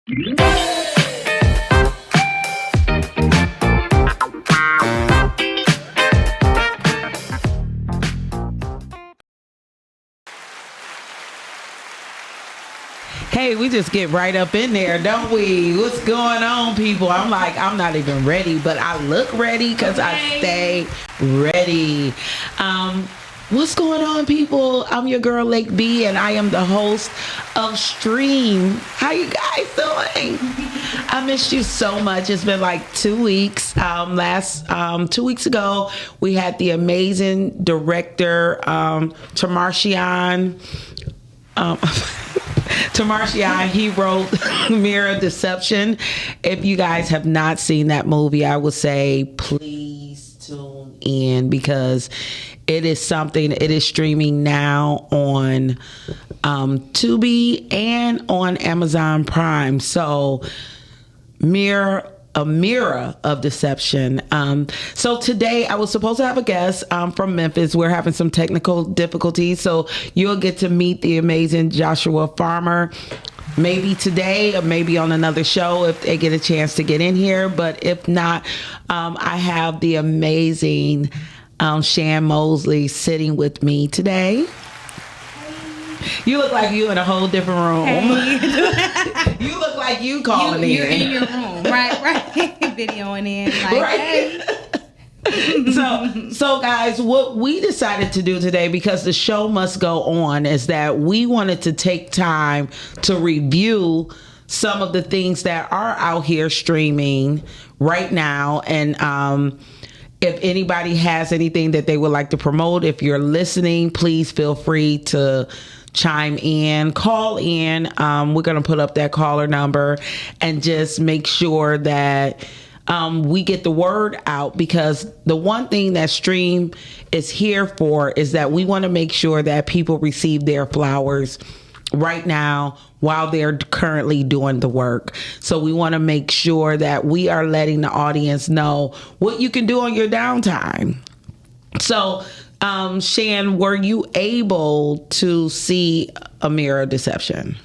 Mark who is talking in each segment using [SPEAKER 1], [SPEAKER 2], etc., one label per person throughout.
[SPEAKER 1] Hey, we just get right up in there, don't we? What's going on, people? I'm like, I'm not even ready, but I look ready because I stay ready. What's going on, people? I'm your girl, Lake B, and I am the host of Stream. How you guys doing? I missed you so much. It's been like 2 weeks. 2 weeks ago, we had the amazing director, Tamartian. Tamartian, he wrote Mirror Deception. If you guys have not seen that movie, I would say please tune in because it is something. It is streaming now on Tubi and on Amazon Prime. So a mirror of deception. So today I was supposed to have a guest from Memphis. We're having some technical difficulties, so you'll get to meet the amazing Joshua Farmer maybe today or maybe on another show if they get a chance to get in here. But if not, I have the amazing Shan Mosley sitting with me today. You look like you in a whole different room. Hey. You look like you calling in.
[SPEAKER 2] You're in your room, right? Videoing in, like,
[SPEAKER 1] right. Hey. So guys, what we decided to do today, because the show must go on, is that we wanted to take time to review some of the things that are out here streaming right now. And if anybody has anything that they would like to promote, if you're listening, please feel free to chime in, call in. We're going to put up that caller number and just make sure that we get the word out, because the one thing that Stream is here for is that we want to make sure that people receive their flowers right now while they're currently doing the work. So we want to make sure that we are letting the audience know what you can do on your downtime. So Shan, were you able to see A Mirror of Deception?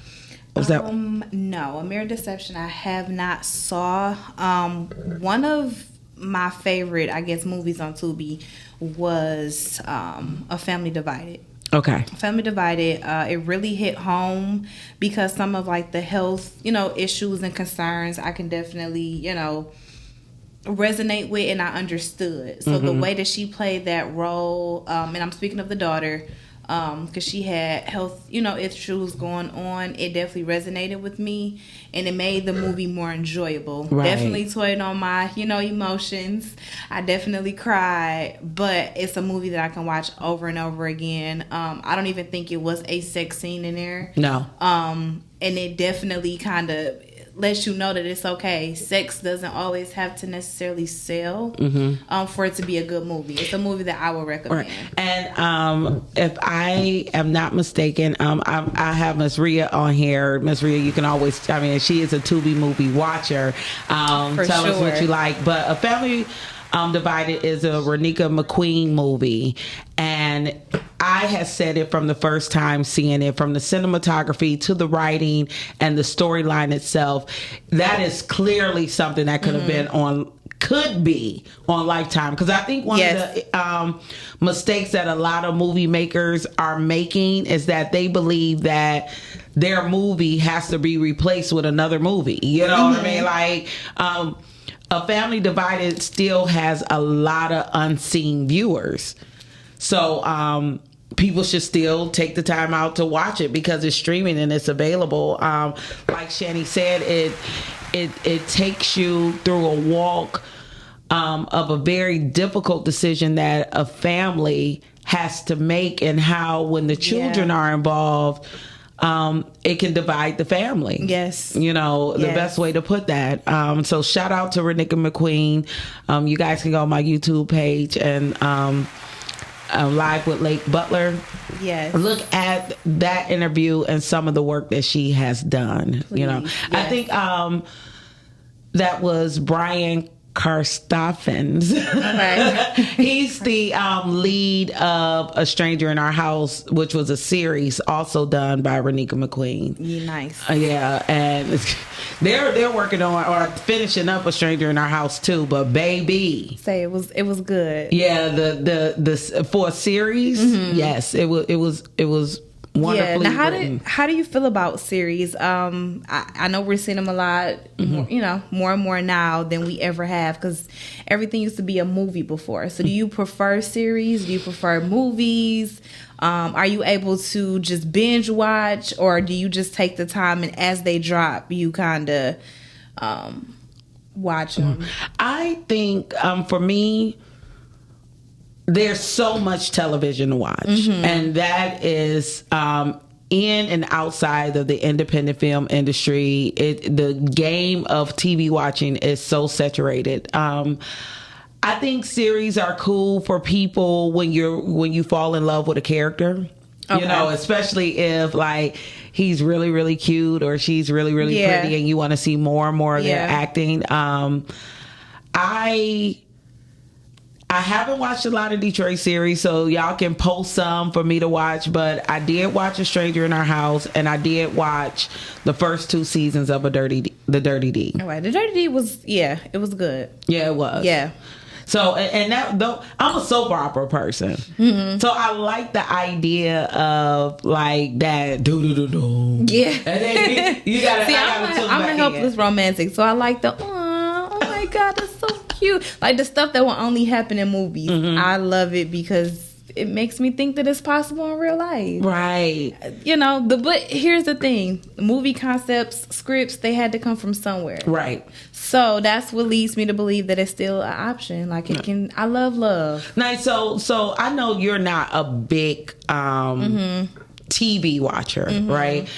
[SPEAKER 2] No, A Mirror of Deception I have not saw. One of my favorite, I guess, movies on Tubi was A Family Divided.
[SPEAKER 1] Okay.
[SPEAKER 2] Family Divided, it really hit home because some of like the health, issues and concerns I can definitely, resonate with, and I understood. So the way that she played that role, and I'm speaking of the daughter, because she had health, issues going on, it definitely resonated with me, and it made the movie more enjoyable. Right. Definitely toyed on my, emotions. I definitely cried, but it's a movie that I can watch over and over again. I don't even think it was a sex scene in there.
[SPEAKER 1] No.
[SPEAKER 2] And it definitely kind of lets you know that it's okay. Sex doesn't always have to necessarily sell for it to be a good movie. It's a movie that I would recommend.
[SPEAKER 1] Right. And if I am not mistaken, I have Miss Rhea on here. Miss Rhea, you can always, she is a Tubi movie watcher. Tell us what you like. But A Family Divided is a Renika McQueen movie, and I had said it from the first time seeing it, from the cinematography to the writing and the storyline itself. That is clearly something that could have been could be on Lifetime, because I think one of the mistakes that a lot of movie makers are making is that they believe that their movie has to be replaced with another movie. You know what I mean? Like, A Family Divided still has a lot of unseen viewers. So people should still take the time out to watch it because it's streaming and it's available. Like Shani said, it takes you through a walk of a very difficult decision that a family has to make, and how when the children are involved, it can divide the family.
[SPEAKER 2] Yes.
[SPEAKER 1] The best way to put that. So shout out to Renika McQueen. You guys can go on my YouTube page and Live with Lake Butler.
[SPEAKER 2] Yes.
[SPEAKER 1] Look at that interview and some of the work that she has done.
[SPEAKER 2] Please.
[SPEAKER 1] I think that was Brian Karstoffens.
[SPEAKER 2] Okay.
[SPEAKER 1] He's the lead of A Stranger in Our House, which was a series also done by Renika McQueen.
[SPEAKER 2] Yeah, nice.
[SPEAKER 1] Yeah, and they're working on or finishing up A Stranger in Our House too. But baby,
[SPEAKER 2] say it was good.
[SPEAKER 1] Yeah, the for a series, yes, it was. Wonderfully
[SPEAKER 2] Now, how do you feel about series? I know we're seeing them a lot, more and more now than we ever have, because everything used to be a movie before. So do you prefer series? Do you prefer movies? Are you able to just binge watch, or do you just take the time and as they drop, you kind of watch them?
[SPEAKER 1] I think for me, there's so much television to watch, and that is in and outside of the independent film industry. The game of TV watching is so saturated. I think series are cool for people when you fall in love with a character. Okay. Especially if like he's really, really cute or she's really, really pretty, and you want to see more and more of their acting. I haven't watched a lot of Detroit series, so y'all can post some for me to watch, but I did watch A Stranger in Our House, and I did watch the first 2 seasons of The Dirty D.
[SPEAKER 2] All right. The Dirty D was, it was good.
[SPEAKER 1] Yeah, it was.
[SPEAKER 2] Yeah.
[SPEAKER 1] So, and that, though, I'm a soap opera person. So I like the idea of like that do.
[SPEAKER 2] Yeah.
[SPEAKER 1] And then you gotta,
[SPEAKER 2] see, I'm a helpless romantic, so I like the, oh my God, that's so cute. Like the stuff that will only happen in movies. I love it because it makes me think that it's possible in real life.
[SPEAKER 1] Right.
[SPEAKER 2] But here's the thing. Movie concepts, scripts, they had to come from somewhere.
[SPEAKER 1] Right.
[SPEAKER 2] So that's what leads me to believe that it's still an option. Like it can, I love.
[SPEAKER 1] Nice. So I know you're not a big TV watcher, right?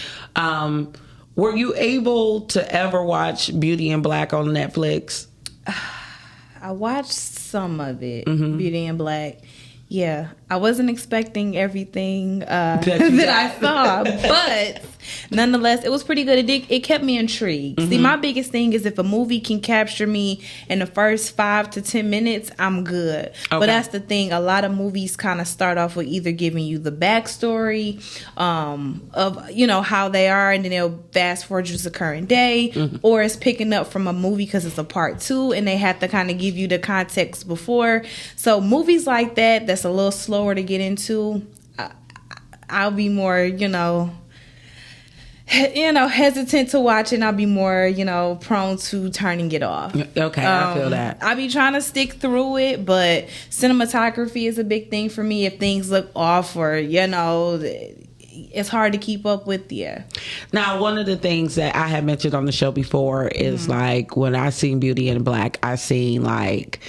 [SPEAKER 1] Were you able to ever watch Beauty and Black on Netflix?
[SPEAKER 2] I watched some of it, Beauty and Black. Yeah, I wasn't expecting everything that I saw, but nonetheless, it was pretty good. It kept me intrigued. See, my biggest thing is if a movie can capture me in the first 5 to 10 minutes, I'm good. Okay. But that's the thing. A lot of movies kind of start off with either giving you the backstory of how they are, and then they'll fast forward you to the current day, or it's picking up from a movie because it's a part 2, and they have to kind of give you the context before. So movies like that's a little slower to get into. I'll be more, hesitant to watch, and I'll be more, prone to turning it off.
[SPEAKER 1] Okay, I feel that.
[SPEAKER 2] I'll be trying to stick through it, but cinematography is a big thing for me. If things look off or, it's hard to keep up with.
[SPEAKER 1] Now, one of the things that I had mentioned on the show before is like when I seen Beauty and Black, I seen like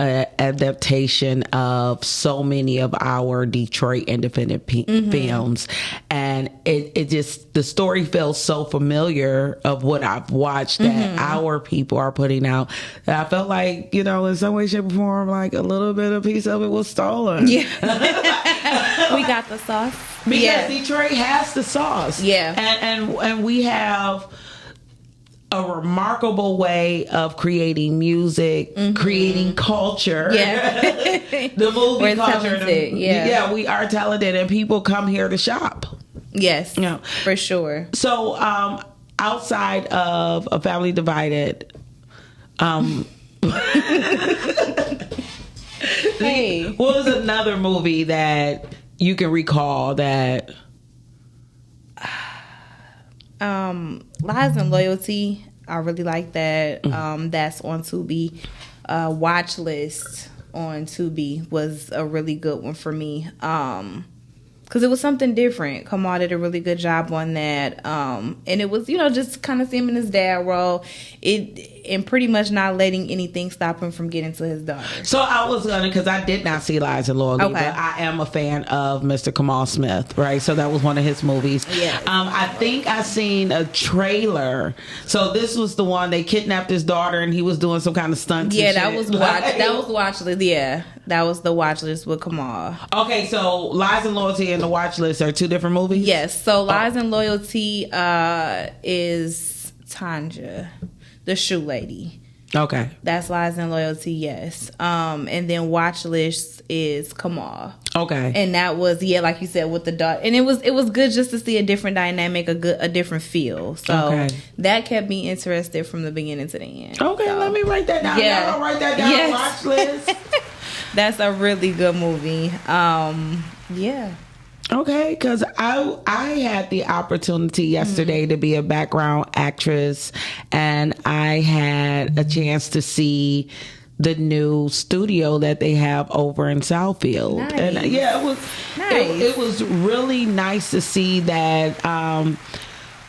[SPEAKER 1] adaptation of so many of our Detroit independent films, and it just, the story feels so familiar of what I've watched that our people are putting out, that I felt like, in some way, shape, or form, like a little bit of piece of it was stolen.
[SPEAKER 2] We got the sauce
[SPEAKER 1] because Detroit has the sauce, and we have a remarkable way of creating music, creating culture. The movie
[SPEAKER 2] We're
[SPEAKER 1] culture.
[SPEAKER 2] Talented.
[SPEAKER 1] We are talented, and people come here to shop.
[SPEAKER 2] Yes, for sure.
[SPEAKER 1] So, outside of A Family Divided,
[SPEAKER 2] hey,
[SPEAKER 1] what was another movie that you can recall that?
[SPEAKER 2] Lies and Loyalty, I really like that. That's on Tubi. Watch List on Tubi was a really good one for me, because it was something different. Kamal did a really good job on that, and it was, just kind of seeing him in his dad role, and pretty much not letting anything stop him from getting to his daughter.
[SPEAKER 1] So I was gonna, because I did not see Lies and Loyalty,
[SPEAKER 2] okay,
[SPEAKER 1] but I am a fan of Mr. Kamal Smith, right? So that was one of his movies.
[SPEAKER 2] Yes.
[SPEAKER 1] I think I seen a trailer. So this was the one they kidnapped his daughter, and he was doing some kind of stunts.
[SPEAKER 2] Yeah, that was Watch List. Yeah, that was the Watch List with Kamal.
[SPEAKER 1] Okay, so Lies and Loyalty and the Watch List are 2 different movies.
[SPEAKER 2] Yes. So Lies and Loyalty is Tanja, the shoe lady.
[SPEAKER 1] Okay.
[SPEAKER 2] That's Lies and Loyalty, yes. And then Watch List is Kamal.
[SPEAKER 1] Okay.
[SPEAKER 2] And that was, like you said, with the daughter. And it was good just to see a different dynamic, a different feel. So that kept me interested from the beginning to the end.
[SPEAKER 1] Okay,
[SPEAKER 2] so,
[SPEAKER 1] let me write that down. Yeah. I'll write that down. Yes. Watch List.
[SPEAKER 2] That's a really good movie. Yeah.
[SPEAKER 1] Okay, because I had the opportunity yesterday to be a background actress, and I had a chance to see the new studio that they have over in Southfield.
[SPEAKER 2] Nice.
[SPEAKER 1] And it was nice. It was really nice to see that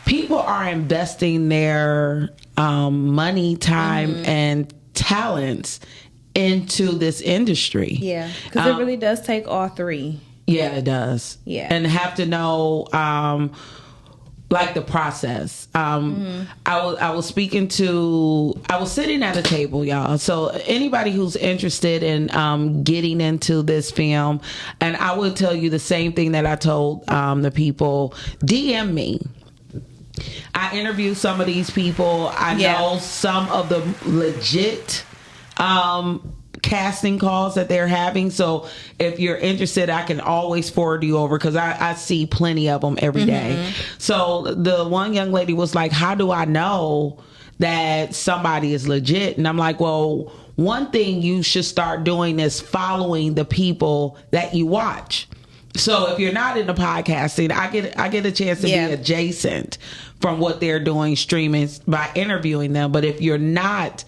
[SPEAKER 1] people are investing their money, time, and talents into this industry. Yeah,
[SPEAKER 2] because it really does take all three.
[SPEAKER 1] Yeah, it does. Yeah. And have to know like the process. I was sitting at a table, y'all. So anybody who's interested in getting into this film, and I will tell you the same thing that I told the people, DM me. I interview some of these people. I know some of the legit casting calls that they're having. So if you're interested, I can always forward you over, because I see plenty of them every day. So the one young lady was like, how do I know that somebody is legit? And I'm like, well, one thing you should start doing is following the people that you watch. So if you're not into podcasting, I get a chance to be adjacent from what they're doing streaming by interviewing them. But if you're not,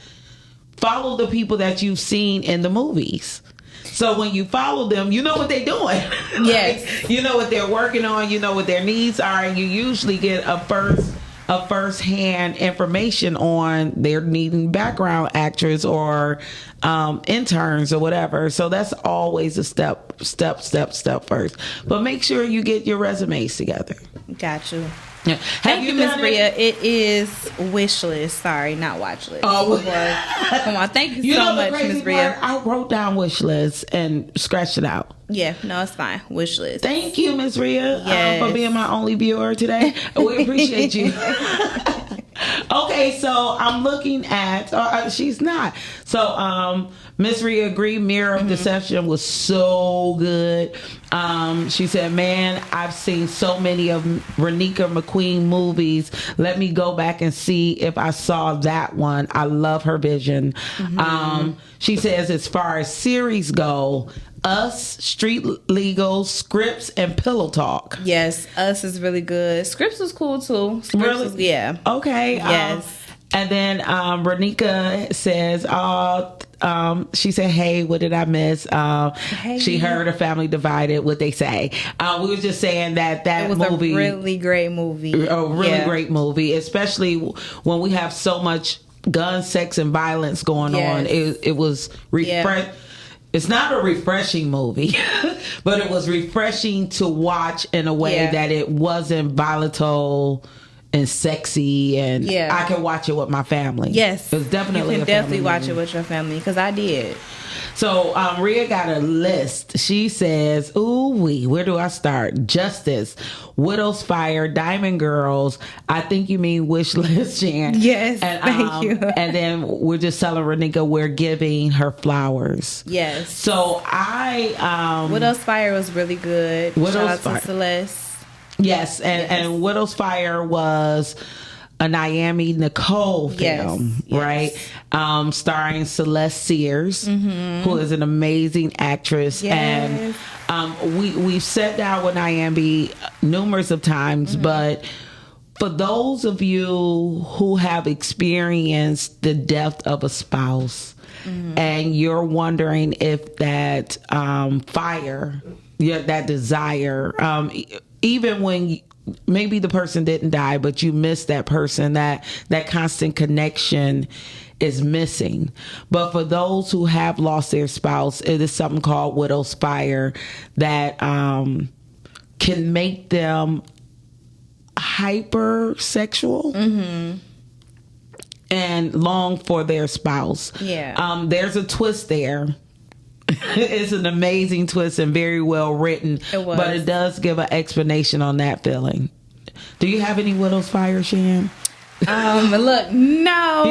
[SPEAKER 1] follow the people that you've seen in the movies. So when you follow them, you know what they're doing. Yes. You know what they're working on. You know what their needs are. And you usually get a first-hand information on their needing background actors or interns or whatever. So that's always a step first. But make sure you get your resumes together.
[SPEAKER 2] Got you. Yeah. Thank you, Miss Bria. It is wish list. Sorry, not watch list. Oh, come on. Thank you so much, Miss Bria.
[SPEAKER 1] I wrote down wish list and scratched it out.
[SPEAKER 2] Yeah, no, it's fine. Wish list.
[SPEAKER 1] Thank you, Miss Bria, for being my only viewer today. We appreciate you. Okay, so I'm looking at. She's not. So, Miss Rhea agreed. Mirror of Deception was so good. She said, "Man, I've seen so many of Renika McQueen movies. Let me go back and see if I saw that one. I love her vision." She says, as far as series go, Us, Street Legal, Scripts, and Pillow Talk.
[SPEAKER 2] Yes, Us is really good. Scripts was cool too. Scripts
[SPEAKER 1] really?
[SPEAKER 2] Was, yeah.
[SPEAKER 1] Okay.
[SPEAKER 2] Yes.
[SPEAKER 1] And then Renika says, she said, hey, what did I miss? Hey. She heard a family divided, what they say. We were just saying that
[SPEAKER 2] it was
[SPEAKER 1] movie.
[SPEAKER 2] A really great movie.
[SPEAKER 1] A really great movie, especially when we have so much gun, sex, and violence going on. It was It's not a refreshing movie, but it was refreshing to watch in a way that it wasn't volatile and sexy, and I can watch it with my family.
[SPEAKER 2] Yes,
[SPEAKER 1] it was definitely.
[SPEAKER 2] You can definitely watch it with your family, because I did.
[SPEAKER 1] So Rhea got a list. She says, "Ooh wee, where do I start? Justice, Widow's Fire, Diamond Girls. I think you mean wish list, Jan.
[SPEAKER 2] Yes, and, thank you.
[SPEAKER 1] And then we're just telling Renika we're giving her flowers.
[SPEAKER 2] Yes.
[SPEAKER 1] So
[SPEAKER 2] Widow's Fire was really good. Shout out to Celeste.
[SPEAKER 1] Yes, and Widow's Fire was a Naomi Nicole film, right? Starring Celeste Sears, who is an amazing actress. Yes. And we've sat down with Naomi numerous of times, but for those of you who have experienced the death of a spouse, and you're wondering if that fire, that desire, even when maybe the person didn't die, but you miss that person, that constant connection is missing. But for those who have lost their spouse, it is something called Widow's Fire that can make them hypersexual and long for their spouse. Yeah. There's a twist there. It's an amazing twist and very well written. It was. But it does give an explanation on that feeling. Do you have any Widow's Fire, Shan?
[SPEAKER 2] Look, no,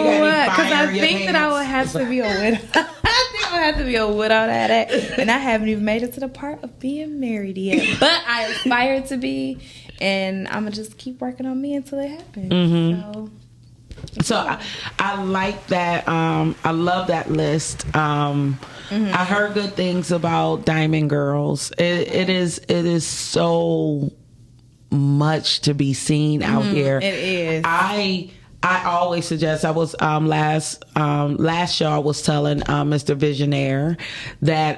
[SPEAKER 2] because I think that I would have to be a widow. I think I would have to be a widow and I haven't even made it to the part of being married yet. But I aspire to be, and I'm gonna just keep working on me until it happens.
[SPEAKER 1] Mm-hmm. So I like that. I love that list. I heard good things about Diamond Girls. It is so much to be seen out here.
[SPEAKER 2] It is.
[SPEAKER 1] I always suggest. I was last show I was telling Mr. Visionaire that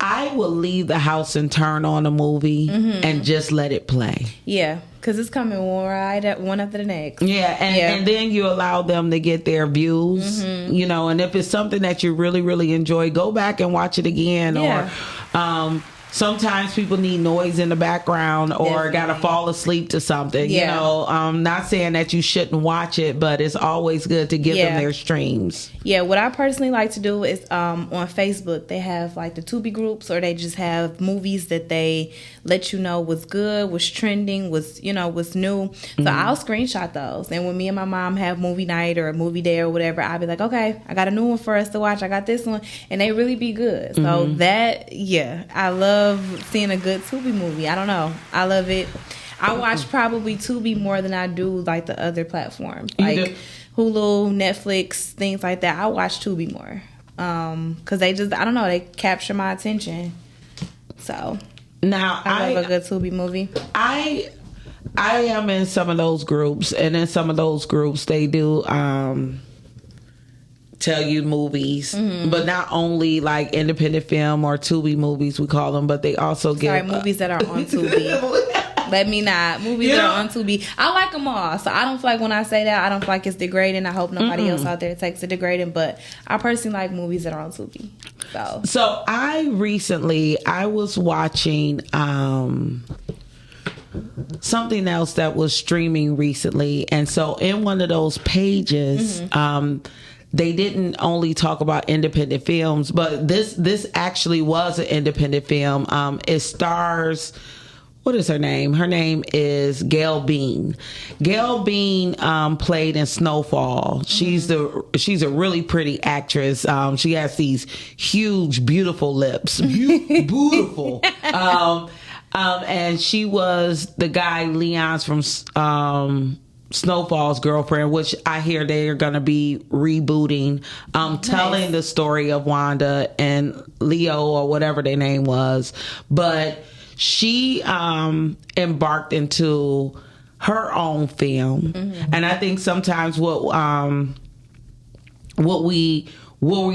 [SPEAKER 1] I will leave the house and turn on a movie and just let it play.
[SPEAKER 2] Yeah, because it's coming one after the next.
[SPEAKER 1] Yeah, and then you allow them to get their views, you know, and if it's something that you really, really enjoy, go back and watch it again.
[SPEAKER 2] Yeah.
[SPEAKER 1] Or sometimes people need noise in the background or gotta fall asleep to something. You know, not saying that you shouldn't watch it, but it's always good to give them their streams.
[SPEAKER 2] Yeah, what I personally like to do is on Facebook they have like the Tubi groups, or they just have movies that they let you know what's good, what's trending, what's new. So I'll screenshot those, and when me and my mom have movie night or a movie day or whatever, I'll be like, okay, I got a new one for us to watch. I got this one, and they really be good. So I love seeing a good Tubi movie. I don't know, I love it. I watch probably Tubi more than I do like the other platforms, like Hulu, Netflix, things like that. I watch Tubi more because they just, I don't know, they capture my attention. So
[SPEAKER 1] now
[SPEAKER 2] I love a good Tubi movie.
[SPEAKER 1] I am in some of those groups, and in some of those groups they do tell you movies, but not only like independent film or Tubi movies we call them, but they also give
[SPEAKER 2] movies that are on Tubi. Let me not. Movies that are on Tubi. I like them all, so I don't feel like when I say that, I don't feel like it's degrading. I hope nobody else out there takes it degrading, but I personally like movies that are on Tubi.
[SPEAKER 1] So I was watching something else that was streaming recently, and so in one of those pages, they didn't only talk about independent films, but this actually was an independent film. It stars, what is her name? Her name is Gail Bean. Gail Bean played in Snowfall. She's a really pretty actress. She has these huge, beautiful lips. Beautiful. And she was the guy Leon's from Snowfall's girlfriend, which I hear they are going to be rebooting, telling the story of Wanda and Leo or whatever their name was. But she embarked into her own film, and I think sometimes what we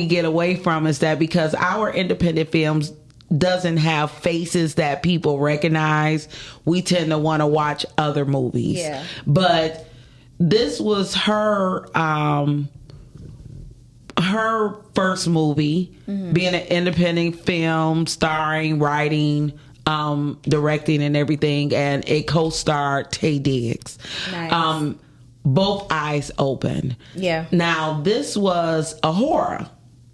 [SPEAKER 1] get away from is that because our independent films doesn't have faces that people recognize, we tend to want to watch other movies. Yeah. But this was her first movie, being an independent film, starring, writing, directing, and everything, and it co-starred Taye Diggs. Nice. Both eyes open. Yeah. Now this was a horror.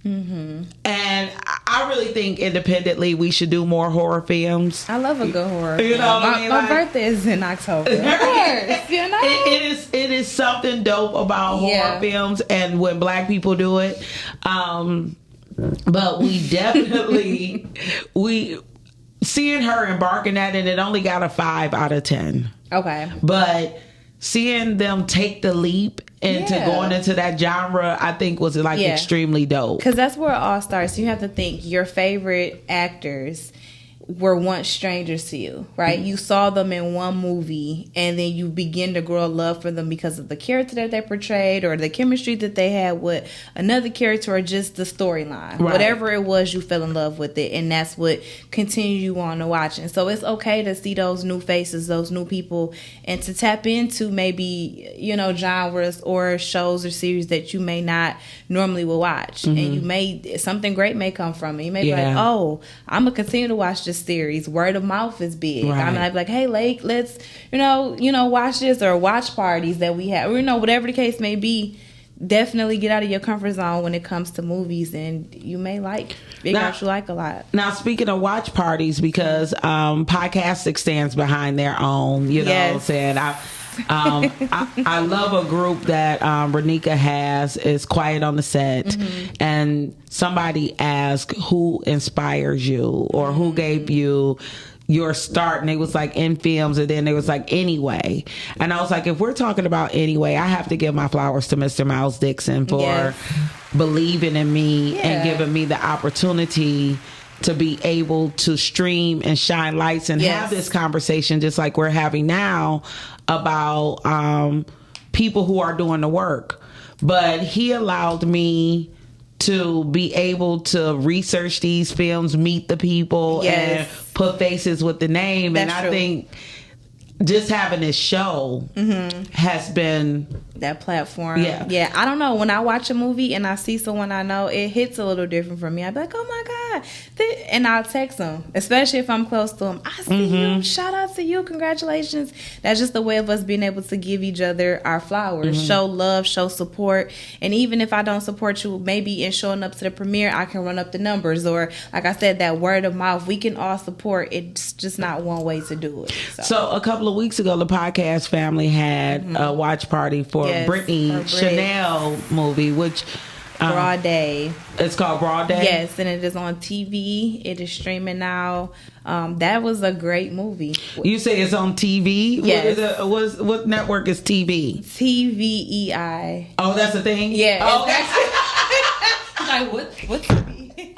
[SPEAKER 1] And I really think independently we should do more horror films.
[SPEAKER 2] I love a good horror film. You know what I mean? My birthday is in October.
[SPEAKER 1] It is something dope about horror films, and when Black people do it. But we definitely seeing her embarking that, and it only got a 5 out of 10. Okay. But seeing them take the leap into going into that genre, I think was like extremely dope.
[SPEAKER 2] Because that's where it all starts. You have to think your favorite actors were once strangers to you, right? You saw them in one movie, and then you begin to grow a love for them because of the character that they portrayed, or the chemistry that they had with another character, or just the storyline. Right. Whatever it was, you fell in love with it, and that's what continued you on to watching. So it's okay to see those new faces, those new people, and to tap into maybe, genres or shows or series that you may not normally will watch. And you may, something great may come from it. You may be like, oh, I'm going to continue to watch this series. Word of mouth is big. Right. I'm like, hey, Lake, let's, watch this, or watch parties that we have, or, whatever the case may be. Definitely get out of your comfort zone when it comes to movies, and you may figure out you like a lot.
[SPEAKER 1] Now, speaking of watch parties, because Podcastic stands behind their own, what I'm saying. I love a group that Renika has. Is Quiet on the Set, and somebody asked who inspires you or who gave you your start, and it was like in films, and then it was like Anyway, and I was like, if we're talking about Anyway, I have to give my flowers to Mr. Miles Dixon for believing in me and giving me the opportunity to be able to stream and shine lights and have this conversation just like we're having now about people who are doing the work. But he allowed me to be able to research these films, meet the people, and put faces with the name. That's and I think just having this show has been
[SPEAKER 2] that platform. Yeah. I don't know. When I watch a movie and I see someone I know, it hits a little different for me. I'd be like, oh my God. And I'll text them, especially if I'm close to them. I see you. Shout out to you. Congratulations. That's just the way of us being able to give each other our flowers, show love, show support. And even if I don't support you, maybe in showing up to the premiere, I can run up the numbers. Or like I said, that word of mouth, we can all support. It's just not one way to do it.
[SPEAKER 1] So a couple of weeks ago, the podcast family had a watch party for Brittany Chanel movie, which
[SPEAKER 2] Broad Day.
[SPEAKER 1] It's called Broad Day.
[SPEAKER 2] Yes, and it is on TV. It is streaming now. That was a great movie.
[SPEAKER 1] You say it's on TV?
[SPEAKER 2] Yes.
[SPEAKER 1] What network is TV?
[SPEAKER 2] TVEI.
[SPEAKER 1] Oh, that's the thing?
[SPEAKER 2] Yeah.
[SPEAKER 1] Oh, okay.
[SPEAKER 2] Like, what TV?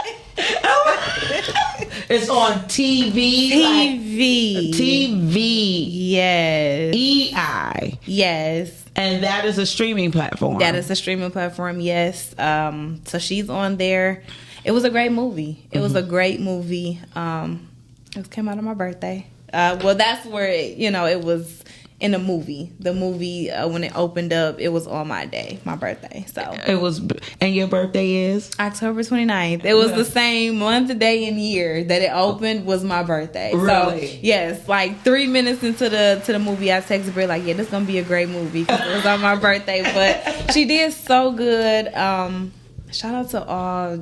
[SPEAKER 1] It's on TV.
[SPEAKER 2] TV.
[SPEAKER 1] TV.
[SPEAKER 2] Yes.
[SPEAKER 1] EI.
[SPEAKER 2] Yes.
[SPEAKER 1] And that is a streaming platform.
[SPEAKER 2] That is a streaming platform, yes. So she's on there. It was a great movie. It was a great movie. It came out on my birthday. Well, that's where it was in the movie. The movie, when it opened up, it was on my day, my birthday. So
[SPEAKER 1] it was. And your birthday is?
[SPEAKER 2] October 29th. It was the same month, day, and year that it opened was my birthday.
[SPEAKER 1] Really?
[SPEAKER 2] So, yes, like 3 minutes into the movie, I texted Brie like, yeah, this is going to be a great movie because it was on my birthday. But she did so good. Shout out to all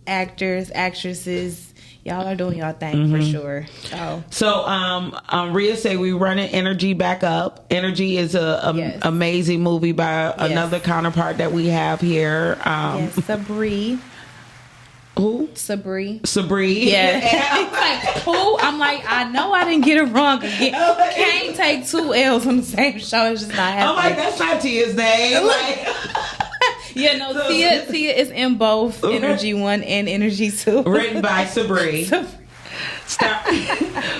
[SPEAKER 2] actors, actresses. Y'all are doing y'all thing for sure.
[SPEAKER 1] So Rhea say we running Energy back up. Energy is a amazing movie by another counterpart that we have here.
[SPEAKER 2] Sabri.
[SPEAKER 1] Who?
[SPEAKER 2] Sabri.
[SPEAKER 1] Yeah.
[SPEAKER 2] I'm like, who? I'm like, I know I didn't get it wrong again. Can't take 2 L's on the same show. It's just not happening.
[SPEAKER 1] I'm like, that's not Tia's name. Like,
[SPEAKER 2] yeah, no, Tia is in both Energy 1 and Energy 2.
[SPEAKER 1] Written by Sabri. Start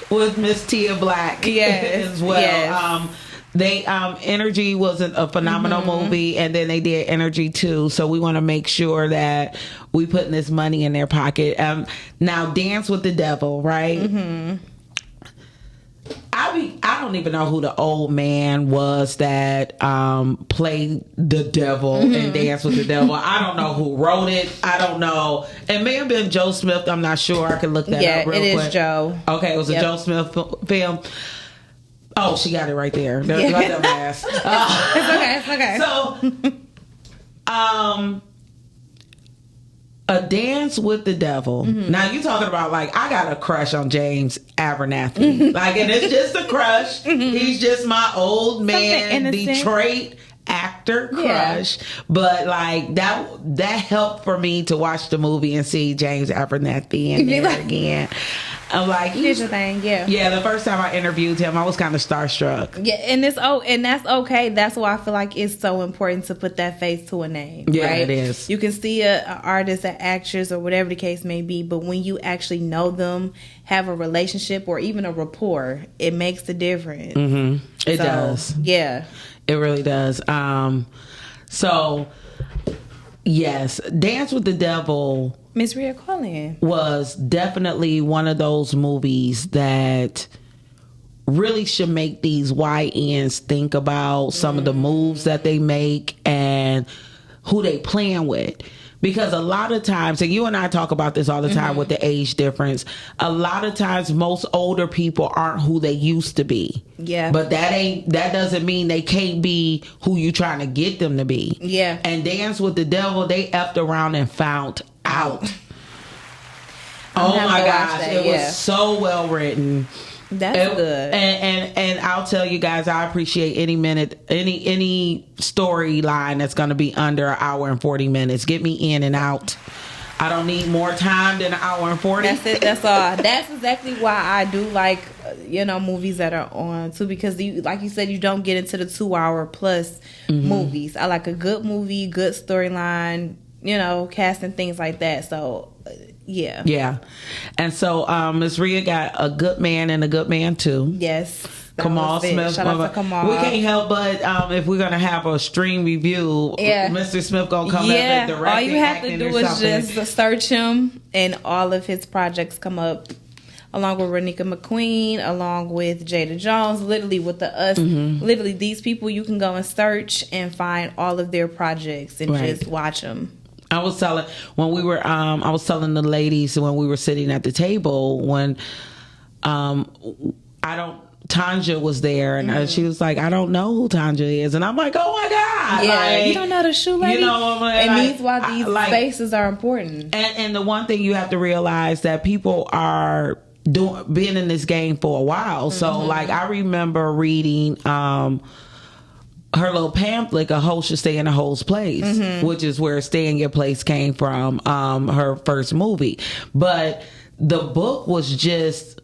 [SPEAKER 1] with Miss Tia Black as well.
[SPEAKER 2] Yes.
[SPEAKER 1] They Energy was a phenomenal movie, and then they did Energy 2. So we want to make sure that we putting this money in their pocket. Now, Dance with the Devil, right? I don't even know who the old man was that played the devil in Dance with the Devil. I don't know who wrote it. I don't know. It may have been Joe Smith. I'm not sure. I can look that up real quick.
[SPEAKER 2] Yeah, it is Joe.
[SPEAKER 1] Okay, it was a Joe Smith film. Oh, she got it right there. It's
[SPEAKER 2] okay.
[SPEAKER 1] So, A Dance with the Devil. Now you talking about like I got a crush on James Abernathy. Like, and it's just a crush. He's just my old man Detroit actor crush. But like that helped for me to watch the movie and see James Abernathy in there again. I'm like,
[SPEAKER 2] he's your thing,
[SPEAKER 1] yeah. The first time I interviewed him, I was kind of starstruck.
[SPEAKER 2] Yeah, and that's okay. That's why I feel like it's so important to put that face to a name.
[SPEAKER 1] Yeah,
[SPEAKER 2] right?
[SPEAKER 1] it is.
[SPEAKER 2] You can see an artist, an actress, or whatever the case may be, but when you actually know them, have a relationship, or even a rapport, it makes the difference.
[SPEAKER 1] It does.
[SPEAKER 2] Yeah,
[SPEAKER 1] it really does. So yes, Dance with the Devil.
[SPEAKER 2] Miss Rhea Collin
[SPEAKER 1] was definitely one of those movies that really should make these YNs think about some of the moves that they make and who they playing with. Because a lot of times, and you and I talk about this all the time with the age difference, a lot of times most older people aren't who they used to be.
[SPEAKER 2] Yeah.
[SPEAKER 1] But that doesn't mean they can't be who you trying to get them to be.
[SPEAKER 2] Yeah.
[SPEAKER 1] And Dance with the Devil, they effed around and found out. Oh my gosh, it was so well written.
[SPEAKER 2] That's good.
[SPEAKER 1] And I'll tell you guys, I appreciate any minute, any storyline that's going to be under an hour and 40 minutes. Get me in and out. I don't need more time than an hour and 40.
[SPEAKER 2] That's it. That's all. That's exactly why I do like, movies that are on too, because like you said, you don't get into the 2-hour plus movies. I like a good movie, good storyline, cast and things like that. So, yeah.
[SPEAKER 1] Yeah. And so, Ms. Rhea got A Good Man and A Good Man 2.
[SPEAKER 2] Yes.
[SPEAKER 1] Kamal Smith.
[SPEAKER 2] Shout out to Kamal.
[SPEAKER 1] We can't help but if we're gonna have a stream review, Mr. Smith gonna come up and direct.
[SPEAKER 2] All you have to do is just search him, and all of his projects come up, along with Renika McQueen, along with Jada Jones. Literally with the us, literally these people, you can go and search and find all of their projects and just watch them.
[SPEAKER 1] I was telling I was telling the ladies when we were sitting at the table when Tanja was there, and she was like, I don't know who Tanja is. And I'm like, oh my God.
[SPEAKER 2] Yeah, you don't know the shoe lady? And these why these spaces are important.
[SPEAKER 1] And the one thing you have to realize that people are being in this game for a while. So, like, I remember reading her little pamphlet, A Hoe Should Stay in a Hoe's Place, which is where Stay in Your Place came from, her first movie. But the book was just...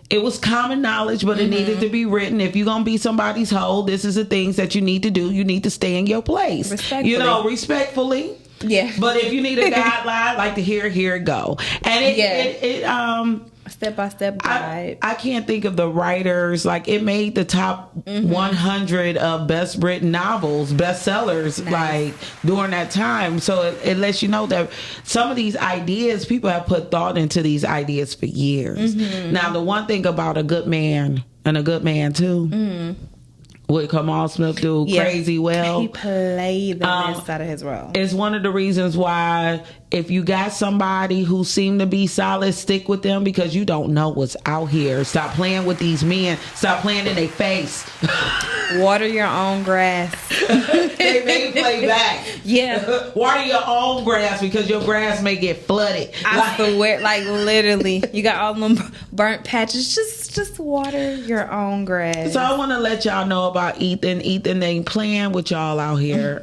[SPEAKER 1] It was common knowledge, but it needed to be written. If you're going to be somebody's hoe, this is the things that you need to do. You need to stay in your place.
[SPEAKER 2] Respectfully.
[SPEAKER 1] Respectfully.
[SPEAKER 2] Yeah.
[SPEAKER 1] But if you need a guideline, like to here it go. And it
[SPEAKER 2] step-by-step guide.
[SPEAKER 1] I can't think of the writers. Like, it made the top 100 of best written novels, bestsellers, like, during that time. So it lets you know that some of these ideas, people have put thought into these ideas for years. Now, the one thing about A Good Man and A Good Man 2, what Kamal Smith do crazy well.
[SPEAKER 2] He played the best out of his role.
[SPEAKER 1] It's one of the reasons why if you got somebody who seem to be solid, stick with them, because you don't know what's out here. Stop playing with these men. Stop playing in their face.
[SPEAKER 2] Water your own grass.
[SPEAKER 1] They may play back.
[SPEAKER 2] Yeah.
[SPEAKER 1] Water your own grass, because your grass may get flooded.
[SPEAKER 2] I swear, like, literally, you got all them burnt patches. Just water your own grass.
[SPEAKER 1] So I want to let y'all know about Ethan. Ethan ain't playing with y'all out here.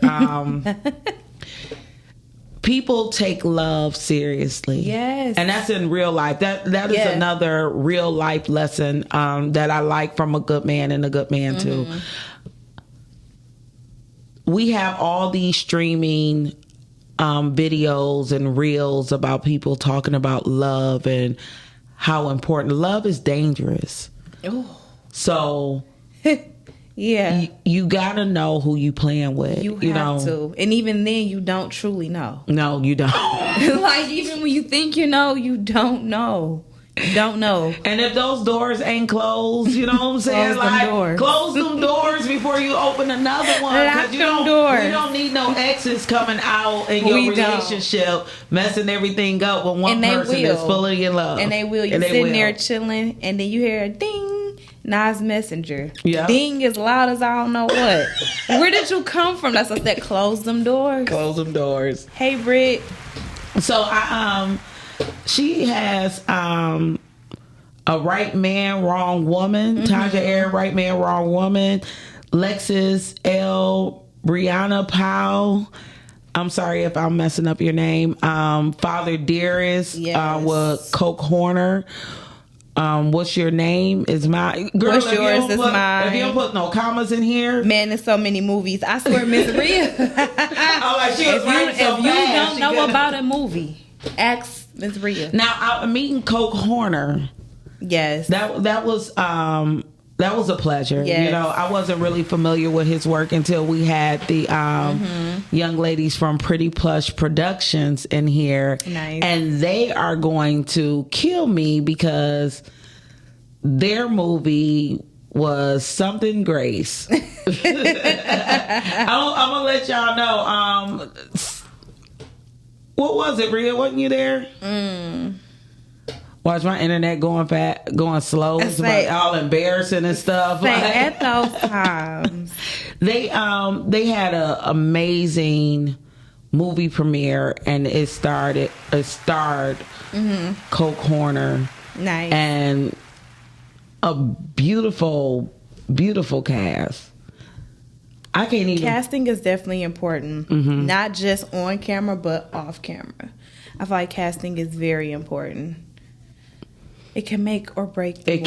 [SPEAKER 1] People take love seriously.
[SPEAKER 2] Yes.
[SPEAKER 1] And that's in real life. That is another real life lesson that I like from A Good Man and A Good Man 2. We have all these streaming videos and reels about people talking about love and how important love is. Dangerous.
[SPEAKER 2] Oh.
[SPEAKER 1] So
[SPEAKER 2] yeah,
[SPEAKER 1] you gotta know who you playing with.
[SPEAKER 2] You have to, and even then, you don't truly know.
[SPEAKER 1] No, you don't.
[SPEAKER 2] Like, even when you think you know, you don't know. You don't know.
[SPEAKER 1] And if those doors ain't closed, you know what I'm saying? Close them doors before you open another one.
[SPEAKER 2] Lock them doors.
[SPEAKER 1] You don't need no exes coming out in your relationship, messing everything up when one person is fully in love.
[SPEAKER 2] And they will. You're sitting there chilling, and then you hear a ding. Nas Messenger. Yeah. Ding as loud as I don't know what. Where did you come from? That's what I said. Close them doors.
[SPEAKER 1] Close them doors.
[SPEAKER 2] Hey, Britt.
[SPEAKER 1] So she has A Right Man, Wrong Woman. Tanja Aaron, Right Man, Wrong Woman. Lexus L. Brianna Powell. I'm sorry if I'm messing up your name. Father Dearest. Yes. With Coke Horner. What's your name is mine. Girl,
[SPEAKER 2] what's yours is mine.
[SPEAKER 1] If you don't put no commas in here.
[SPEAKER 2] Man, there's so many movies. I swear, Miss Rhea.
[SPEAKER 1] If
[SPEAKER 2] you don't know about a movie, ask Miss Rhea.
[SPEAKER 1] Now, I'm meeting Coke Horner.
[SPEAKER 2] Yes.
[SPEAKER 1] That was a pleasure. Yes. I wasn't really familiar with his work until we had the young ladies from Pretty Plush Productions in here.
[SPEAKER 2] Nice.
[SPEAKER 1] And they are going to kill me because their movie was Something Grace. I'm gonna let y'all know. What was it, Rhea? Wasn't you there? Watch my internet going slow. It's like all embarrassing and stuff.
[SPEAKER 2] At those times,
[SPEAKER 1] they had a amazing movie premiere, and it starred Coke Horner.
[SPEAKER 2] Nice.
[SPEAKER 1] And a beautiful, beautiful cast. I can't even.
[SPEAKER 2] Casting is definitely important, not just on camera but off camera. I feel like casting is very important. It can make or break the movie.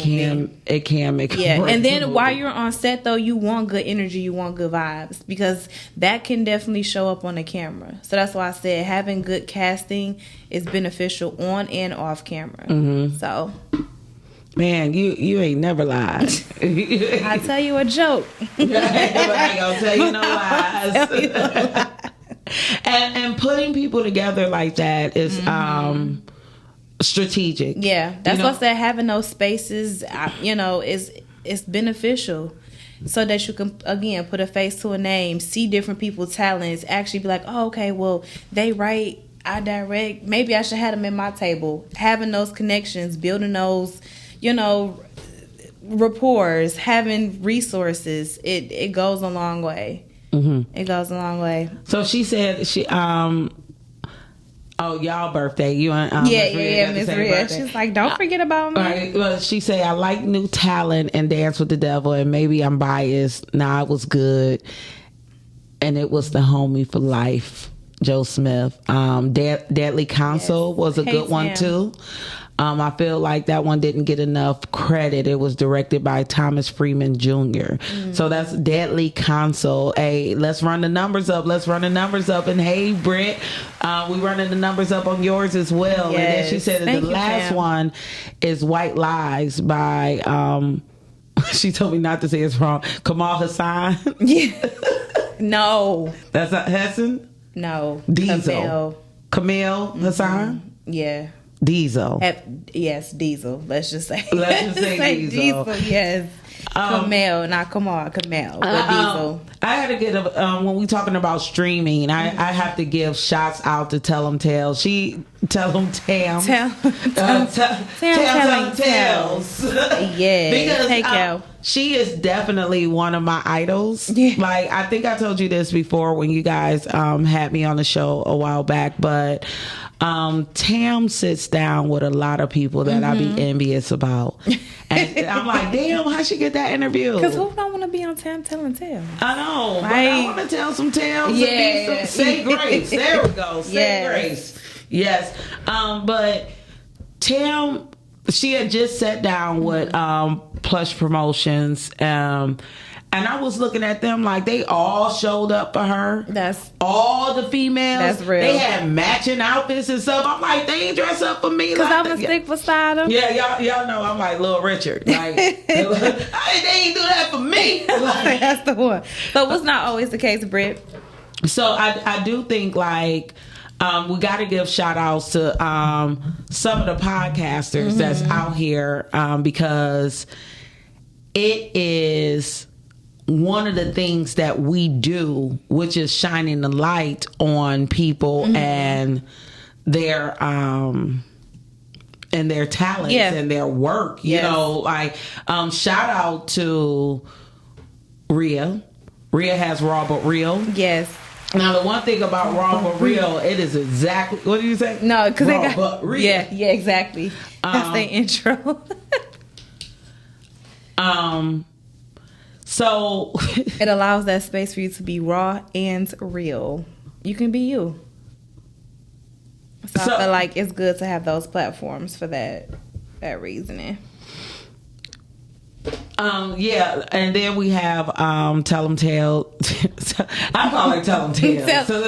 [SPEAKER 1] It can make or break
[SPEAKER 2] and then
[SPEAKER 1] the
[SPEAKER 2] while
[SPEAKER 1] movie.
[SPEAKER 2] you're on set though, you want good energy, you want good vibes, because that can definitely show up on the camera. So that's why I said having good casting is beneficial on and off camera. So
[SPEAKER 1] man, you ain't never lied.
[SPEAKER 2] I tell you a joke.
[SPEAKER 1] I ain't gonna tell you no lies. And putting people together like that is strategic.
[SPEAKER 2] Yeah, that's what I said. Having those spaces, is beneficial, so that you can again put a face to a name, see different people's talents, actually be like, oh, okay, well they write, I direct, maybe I should have them at my table. Having those connections, building those, rapport, having resources, it goes a long way. It goes a long way.
[SPEAKER 1] So she said she y'all birthday. You and
[SPEAKER 2] Miss Rhea. She's like, don't forget about me.
[SPEAKER 1] Right. Well, she said, I like new talent and Dance with the Devil, and maybe I'm biased. Nah, it was good, and it was the homie for life, Joe Smith. Deadly Counsel was a good one too. I feel like that one didn't get enough credit. It was directed by Thomas Freeman Jr. So that's Deadly Counsel. Hey, let's run the numbers up. And hey, Britt, we running the numbers up on yours as well.
[SPEAKER 2] Yes.
[SPEAKER 1] And then she said that the last one is White Lies by, she told me not to say it's wrong, Kamal Hassan.
[SPEAKER 2] Yeah. No.
[SPEAKER 1] That's not Hassan?
[SPEAKER 2] No.
[SPEAKER 1] Diesel. Camille Hassan?
[SPEAKER 2] Yeah.
[SPEAKER 1] Diesel.
[SPEAKER 2] Yes, Diesel. Let's just say
[SPEAKER 1] Diesel.
[SPEAKER 2] Yes. Kamel, not Kamal. Kamel, but Diesel.
[SPEAKER 1] I had to get when we talking about streaming, I have to give shouts out to Tell 'em Tales. Tell Tales.
[SPEAKER 2] Yeah,
[SPEAKER 1] because she is definitely one of my idols.
[SPEAKER 2] Yeah.
[SPEAKER 1] Like, I think I told you this before when you guys had me on the show a while back, but Tam sits down with a lot of people that I be envious about, and I'm like, damn, how she get that interview?
[SPEAKER 2] Because who don't want to be on Tam telling tales?
[SPEAKER 1] I know, but I want to tell some tales.
[SPEAKER 2] Yeah,
[SPEAKER 1] say grace. There we go. Say grace. Yes. But Tam, she had just sat down with Plush Promotions, and I was looking at them like they all showed up for her.
[SPEAKER 2] That's
[SPEAKER 1] all the females.
[SPEAKER 2] That's real.
[SPEAKER 1] They had matching outfits and stuff. I'm like, they ain't dress up for me.
[SPEAKER 2] Because
[SPEAKER 1] like,
[SPEAKER 2] I'm a stick beside them.
[SPEAKER 1] Yeah, y'all know I'm like Little Richard. Like, they ain't do that for me. Like,
[SPEAKER 2] that's the one. But what's not always the case, Britt.
[SPEAKER 1] So I do think like we got to give shout outs to some of the podcasters that's out here because it is one of the things that we do, which is shining the light on people and their talents and their work. You know, like shout out to Rhea. Rhea has Raw But Real.
[SPEAKER 2] Yes.
[SPEAKER 1] Now the one thing about Raw But Real, it is exactly what do you say?
[SPEAKER 2] No, because
[SPEAKER 1] Raw But Real.
[SPEAKER 2] Yeah, exactly. That's the intro.
[SPEAKER 1] So
[SPEAKER 2] it allows that space for you to be raw and real. You can be you. So I feel like it's good to have those platforms for that reasoning.
[SPEAKER 1] Yeah, and then we have Tell 'em Tale. I call it Tell 'em Tales.
[SPEAKER 2] Tell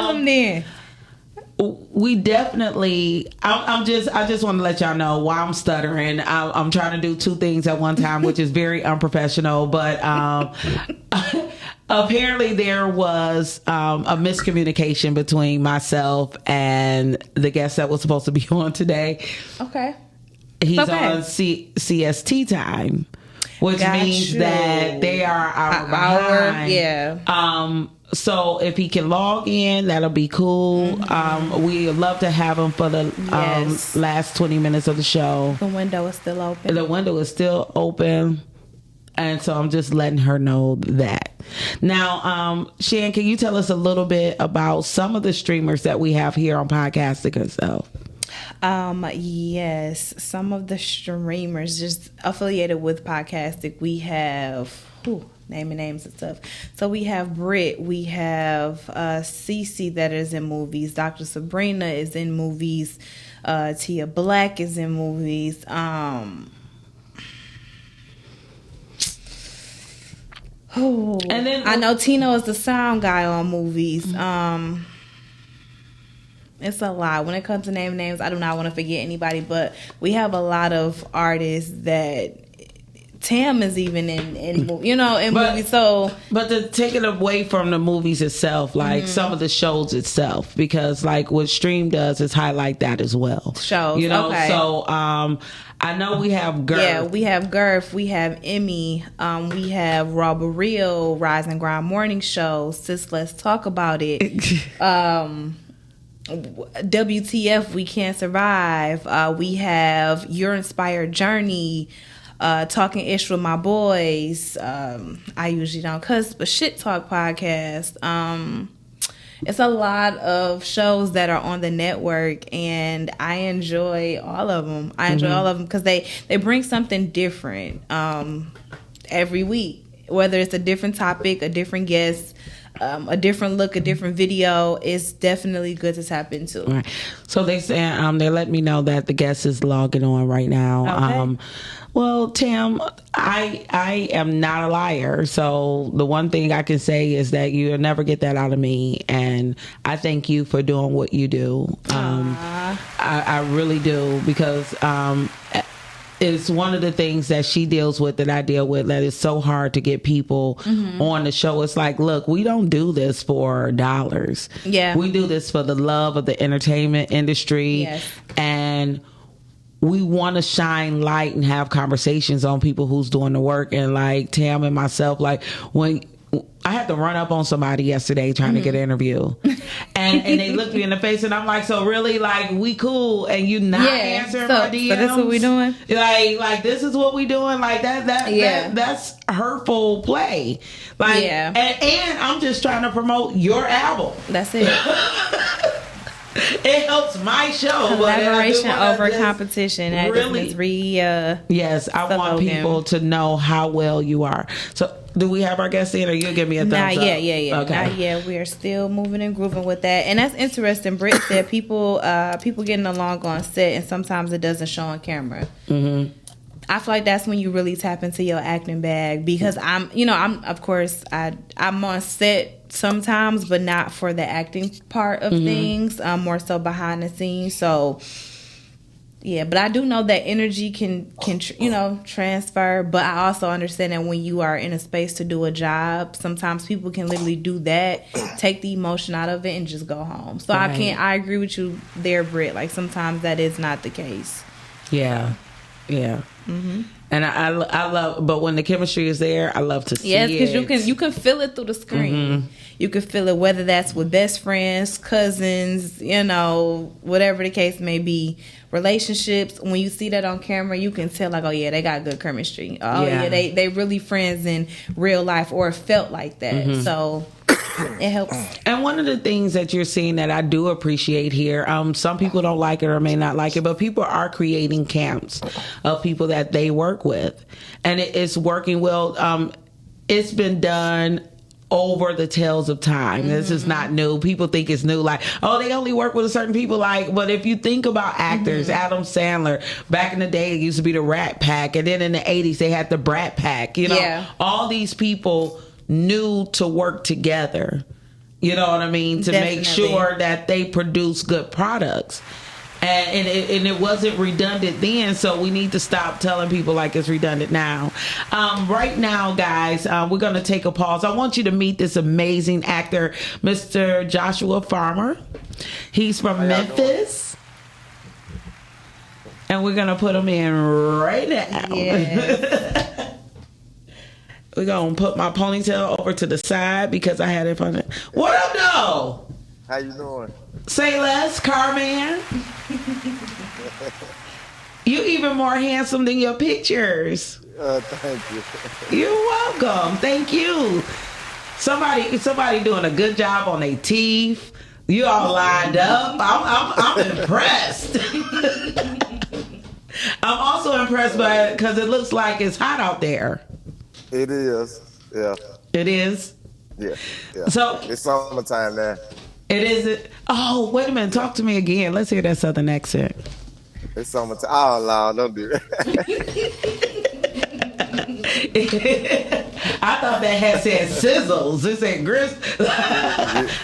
[SPEAKER 2] them then.
[SPEAKER 1] We definitely. I just want to let y'all know why I'm stuttering. I'm trying to do two things at one time, which is very unprofessional. But apparently, there was a miscommunication between myself and the guest that was supposed to be on today.
[SPEAKER 2] Okay,
[SPEAKER 1] he's on CST time, which means that they are an hour behind.
[SPEAKER 2] Yeah.
[SPEAKER 1] So if he can log in, that'll be cool. We would love to have him for the last 20 minutes of the show.
[SPEAKER 2] The window is still open.
[SPEAKER 1] The window is still open. And so I'm just letting her know that. Now, Shan, can you tell us a little bit about some of the streamers that we have here on Podcastic herself?
[SPEAKER 2] Yes, some of the streamers just affiliated with Podcastic. We have naming names and stuff. So we have Brit, we have Cece that is in movies. Dr. Sabrina is in movies. Tia Black is in movies. And then I know Tino is the sound guy on movies. It's a lot. When it comes to name names, I do not want to forget anybody, but we have a lot of artists that Tam is even in movies. So,
[SPEAKER 1] but to take it away from the movies itself, like some of the shows itself, because like what Stream does is highlight that as well.
[SPEAKER 2] Shows, okay.
[SPEAKER 1] So I know we have Girth.
[SPEAKER 2] Yeah, we have Girth. We have Emmy. We have Raw Real, Rise and Grind Morning Show. Sis, Let's Talk About It. WTF, We Can't Survive. We have Your Inspired Journey. Talking Ish with My Boys. I usually don't cuss, but Shit Talk Podcast. It's a lot of shows that are on the network, and I enjoy all of them. I enjoy all of them because they bring something different every week, whether it's a different topic, a different guest, a different look, a different video. Is definitely good to tap into.
[SPEAKER 1] Right. So they say they let me know that the guest is logging on right now.
[SPEAKER 2] Okay.
[SPEAKER 1] Well, Tam, I am not a liar. So the one thing I can say is that you'll never get that out of me. And I thank you for doing what you do. I really do, because it's one of the things that she deals with that I deal with, that is so hard to get people on the show. It's like, look, we don't do this for dollars.
[SPEAKER 2] Yeah.
[SPEAKER 1] We do this for the love of the entertainment industry.
[SPEAKER 2] Yes.
[SPEAKER 1] And we want to shine light and have conversations on people who's doing the work. And like Tam and myself, like when I had to run up on somebody yesterday trying to get an interview, and they looked me in the face, and I'm like, so really, like, we cool, and you not answering my DMs?
[SPEAKER 2] So that's what we doing?
[SPEAKER 1] Like this is what we doing? Like that's hurtful play. Like, and I'm just trying to promote your album.
[SPEAKER 2] That's it.
[SPEAKER 1] It helps my show.
[SPEAKER 2] Collaboration over competition.
[SPEAKER 1] Really, yes, I want people to know how well you are. So, do we have our guest in, or you'll give me a thumbs up?
[SPEAKER 2] Okay. Not yet. We are still moving and grooving with that, and that's interesting. Britt said people getting along on set, and sometimes it doesn't show on camera. I feel like that's when you really tap into your acting bag, because I'm on set sometimes, but not for the acting part of things. More so behind the scenes. So yeah, but I do know that energy can transfer. But I also understand that when you are in a space to do a job, sometimes people can literally do that, take the emotion out of it, and just go home. So right. I agree with you there, Britt. Like sometimes that is not the case.
[SPEAKER 1] Yeah. And I love, but when the chemistry is there, I love to see it.
[SPEAKER 2] Yes, because you can feel it through the screen. You can feel it, whether that's with best friends, cousins, whatever the case may be. Relationships, when you see that on camera, you can tell, like, oh yeah, they got good chemistry. Oh yeah, they really friends in real life, or felt like that. So it helps.
[SPEAKER 1] And one of the things that you're seeing that I do appreciate here, some people don't like it or may not like it, but people are creating camps of people that they work with, and it's working well. It's been done over the tales of time. This is not new. People think it's new, like, oh, they only work with certain people. Like, but if you think about actors, Adam Sandler, back in the day, it used to be the Rat Pack, and then in the 80s, they had the Brat Pack. All these people knew to work together. You know what I mean? To make sure that they produce good products. And it wasn't redundant then, so we need to stop telling people like it's redundant now. Right now, guys, we're going to take a pause. I want you to meet this amazing actor, Mr. Joshua Farmer. He's from Memphis. And we're going to put him in right now. Yes. We're going to put my ponytail over to the side because I had it on it. What up, though?
[SPEAKER 3] How you doing?
[SPEAKER 1] Say less, Carman. You even more handsome than your pictures.
[SPEAKER 3] Thank you.
[SPEAKER 1] You're welcome. Thank you. Somebody doing a good job on their teeth. You all lined up. I'm impressed. I'm also impressed by it because it looks like it's hot out there.
[SPEAKER 3] It is. Yeah.
[SPEAKER 1] It is.
[SPEAKER 3] Yeah.
[SPEAKER 1] So
[SPEAKER 3] it's summertime now.
[SPEAKER 1] It is. Oh, wait a minute. Talk to me again. Let's hear that Southern accent.
[SPEAKER 3] It's summertime. Oh, no, don't do that.
[SPEAKER 1] I thought that had said sizzles. It said grist.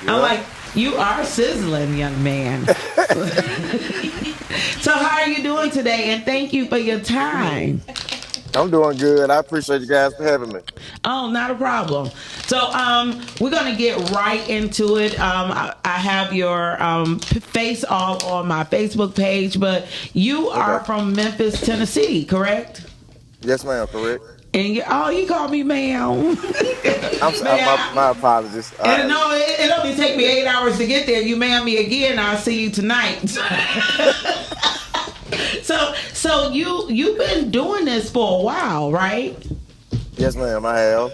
[SPEAKER 1] I'm like, you are sizzling, young man. So how are you doing today? And thank you for your time.
[SPEAKER 3] I'm doing good. I appreciate you guys for having me.
[SPEAKER 1] Oh, not a problem. So we're going to get right into it. I have your face all on my Facebook page, but you are from Memphis, Tennessee, correct?
[SPEAKER 3] Yes, ma'am, correct.
[SPEAKER 1] And you call me ma'am.
[SPEAKER 3] My apologies.
[SPEAKER 1] And no, it only take me 8 hours to get there. You ma'am me again, I'll see you tonight. So you've been doing this for a while, right?
[SPEAKER 3] Yes, ma'am, I have.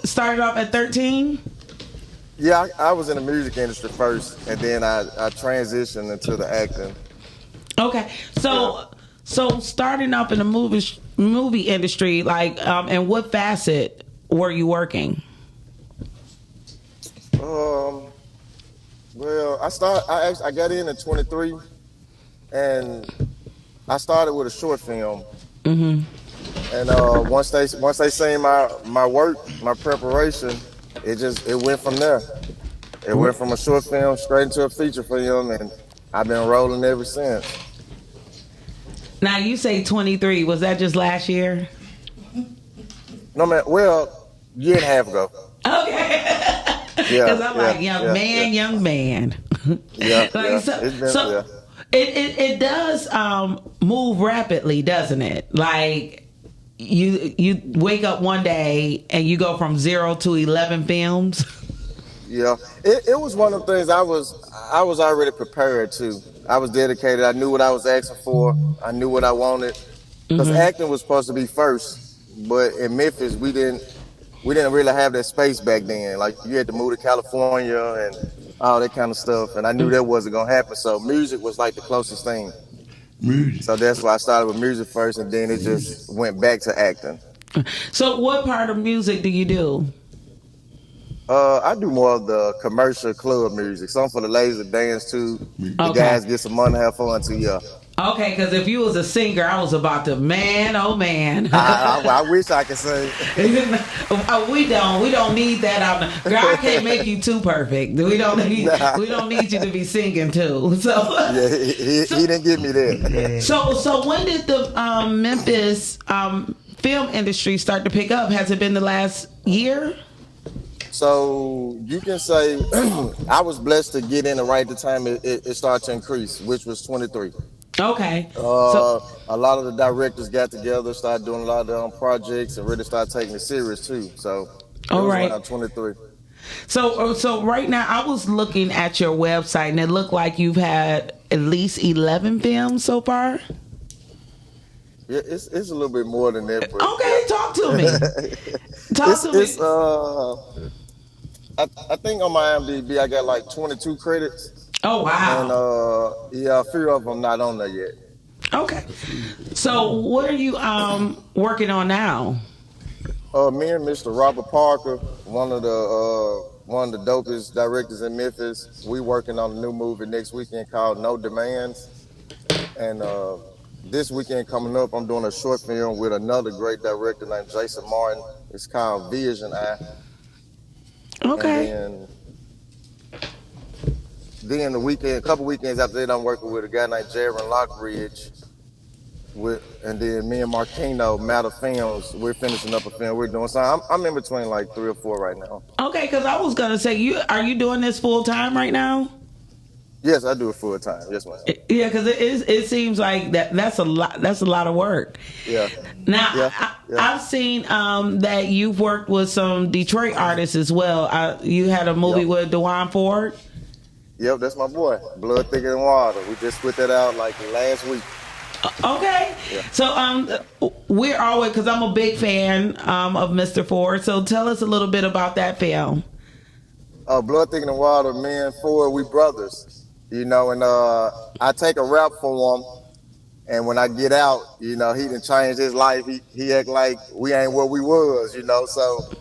[SPEAKER 1] Started off at 13?
[SPEAKER 3] Yeah, I was in the music industry first, and then I transitioned into the acting.
[SPEAKER 1] Okay, so starting up in the movie industry, like, and what facet were you working?
[SPEAKER 3] Well, I got in at 23, and I started with a short film. Mm-hmm. And once they seen my work, my preparation, it went from there. It went from a short film straight into a feature film, and I've been rolling ever since.
[SPEAKER 1] Now you say 23. Was that just last year?
[SPEAKER 3] No, man. Well, year and a half ago.
[SPEAKER 1] Okay. Because I'm like young man.
[SPEAKER 3] Yeah.
[SPEAKER 1] Like, so it does move rapidly, doesn't it? Like you wake up one day and you go from 0 to 11 films.
[SPEAKER 3] Yeah, it was one of the things I was already prepared to. I was dedicated. I knew what I was asking for. I knew what I wanted. Because acting was supposed to be first, but in Memphis we didn't really have that space back then. Like, you had to move to California and all that kind of stuff, and I knew that wasn't gonna happen. So music was like the closest thing. So that's why I started with music first, and then it just went back to acting.
[SPEAKER 1] So what part of music do you do?
[SPEAKER 3] I do more of the commercial club music. Some for the ladies to dance to. The guys get some money, have fun too, yeah.
[SPEAKER 1] Okay, because if you was a singer, I was about to, man, oh man.
[SPEAKER 3] I wish I could sing.
[SPEAKER 1] We don't need that out. Girl, I can't make you too perfect. We don't need you to be singing too. So
[SPEAKER 3] yeah, he didn't give me that.
[SPEAKER 1] So when did the Memphis film industry start to pick up? Has it been the last year?
[SPEAKER 3] So you can say I was blessed to get in the right time it started to increase, which was 23.
[SPEAKER 1] Okay.
[SPEAKER 3] A lot of the directors got together, started doing a lot of their own projects, and really started taking it serious too. So it was around 23.
[SPEAKER 1] So right now, I was looking at your website, and it looked like you've had at least 11 films so far.
[SPEAKER 3] Yeah, it's a little bit more than that. But
[SPEAKER 1] okay, talk to me.
[SPEAKER 3] I think on my IMDb I got like 22 credits.
[SPEAKER 1] Oh wow!
[SPEAKER 3] And a few of them not on there yet.
[SPEAKER 1] Okay. So what are you working on now?
[SPEAKER 3] Me and Mr. Robert Parker, one of the dopest directors in Memphis, we working on a new movie next weekend called No Demands. And this weekend coming up, I'm doing a short film with another great director named Jason Martin. It's called Vision Eye.
[SPEAKER 1] Okay.
[SPEAKER 3] And then a couple weekends after that, I'm working with a guy named Jaron Lockridge. And then me and Marquino, Matter Films, we're finishing up a film we're doing. So I'm in between like 3 or 4 right now. Okay,
[SPEAKER 1] because I was going to say, are you doing this full time right now?
[SPEAKER 3] Yes, I do it full time. Yes, ma'am.
[SPEAKER 1] Yeah, because it seems like that's a lot of work.
[SPEAKER 3] Yeah.
[SPEAKER 1] Now I've seen that you've worked with some Detroit artists as well. You had a movie with DeJuan Ford.
[SPEAKER 3] Yep, that's my boy. Blood Thicker Than Water. We just put that out like last week.
[SPEAKER 1] Okay. Yeah. So we're always, because I'm a big fan of Mr. Ford. So tell us a little bit about that film.
[SPEAKER 3] Blood Thicker Than Water, me and Ford, we brothers. And I take a rap for him. And when I get out, he done changed his life. He act like we ain't what we was. So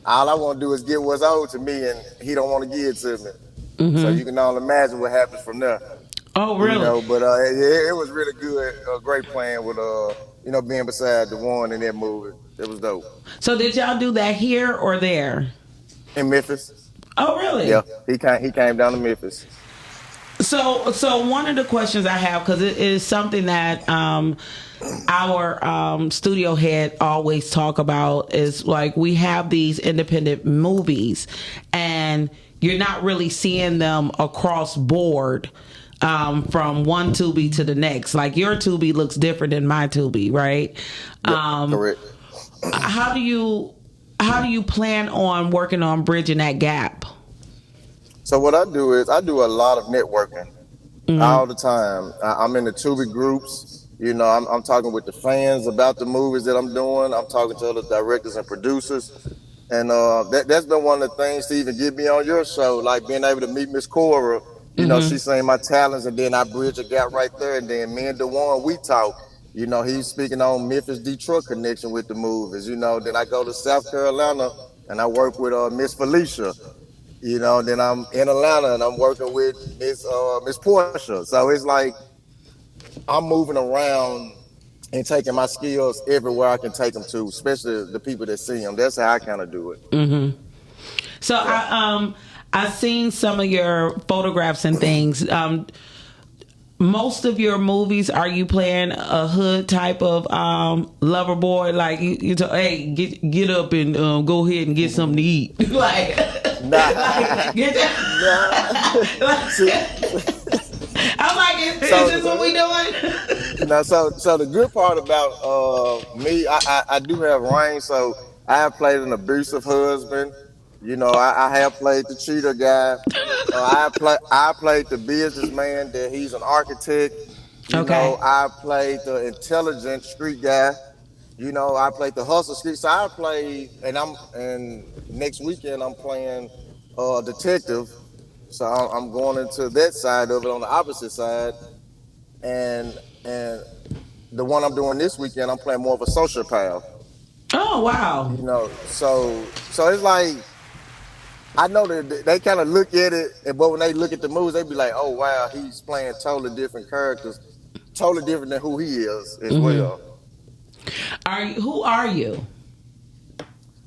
[SPEAKER 3] all I want to do is get what's owed to me, and he don't want to give it to me. So you can only imagine what happens from there.
[SPEAKER 1] Oh, really?
[SPEAKER 3] But it was really good. Great playing with being beside the one in that movie. It was dope.
[SPEAKER 1] So did y'all do that here or there?
[SPEAKER 3] In Memphis.
[SPEAKER 1] Oh, really?
[SPEAKER 3] Yeah, he came down to Memphis.
[SPEAKER 1] So one of the questions I have, because it is something that our studio head always talk about, is like we have these independent movies and you're not really seeing them across board from one Tubi to the next. Like your Tubi looks different than my Tubi, right?
[SPEAKER 3] Yeah, correct.
[SPEAKER 1] How do you plan on working on bridging that gap?
[SPEAKER 3] So what I do is I do a lot of networking all the time. I'm in the Tubi groups. I'm talking with the fans about the movies that I'm doing. I'm talking to other directors and producers. And that's been one of the things to even get me on your show, like being able to meet Miss Cora. She's saying my talents, and then I bridge a gap right there. And then me and DeJuan, we talk. He's speaking on Memphis-Detroit connection with the movies. Then I go to South Carolina, and I work with Miss Felicia. Then I'm in Atlanta and I'm working with Miss Portia. So it's like I'm moving around and taking my skills everywhere I can take them to, especially the people that see them. That's how I kind of do it.
[SPEAKER 1] Mm-hmm. So yeah. I've seen some of your photographs and things. Most of your movies, are you playing a hood type of lover boy? Like hey, get up and go ahead and get something to eat. Like, get that. I'm like, is this what we doing?
[SPEAKER 3] So the good part about me, I do have range. So I have played an abusive husband. I have played the cheater guy. I played the businessman that he's an architect. I played the intelligent street guy. I played the hustle street. So I played, and next weekend I'm playing detective. So I'm going into that side of it on the opposite side, and the one I'm doing this weekend I'm playing more of a sociopath.
[SPEAKER 1] Oh wow!
[SPEAKER 3] So it's like. I know that they kind of look at it, but when they look at the movies, they be like, "Oh wow, he's playing totally different characters, totally different than who he is as well."
[SPEAKER 1] Who are you?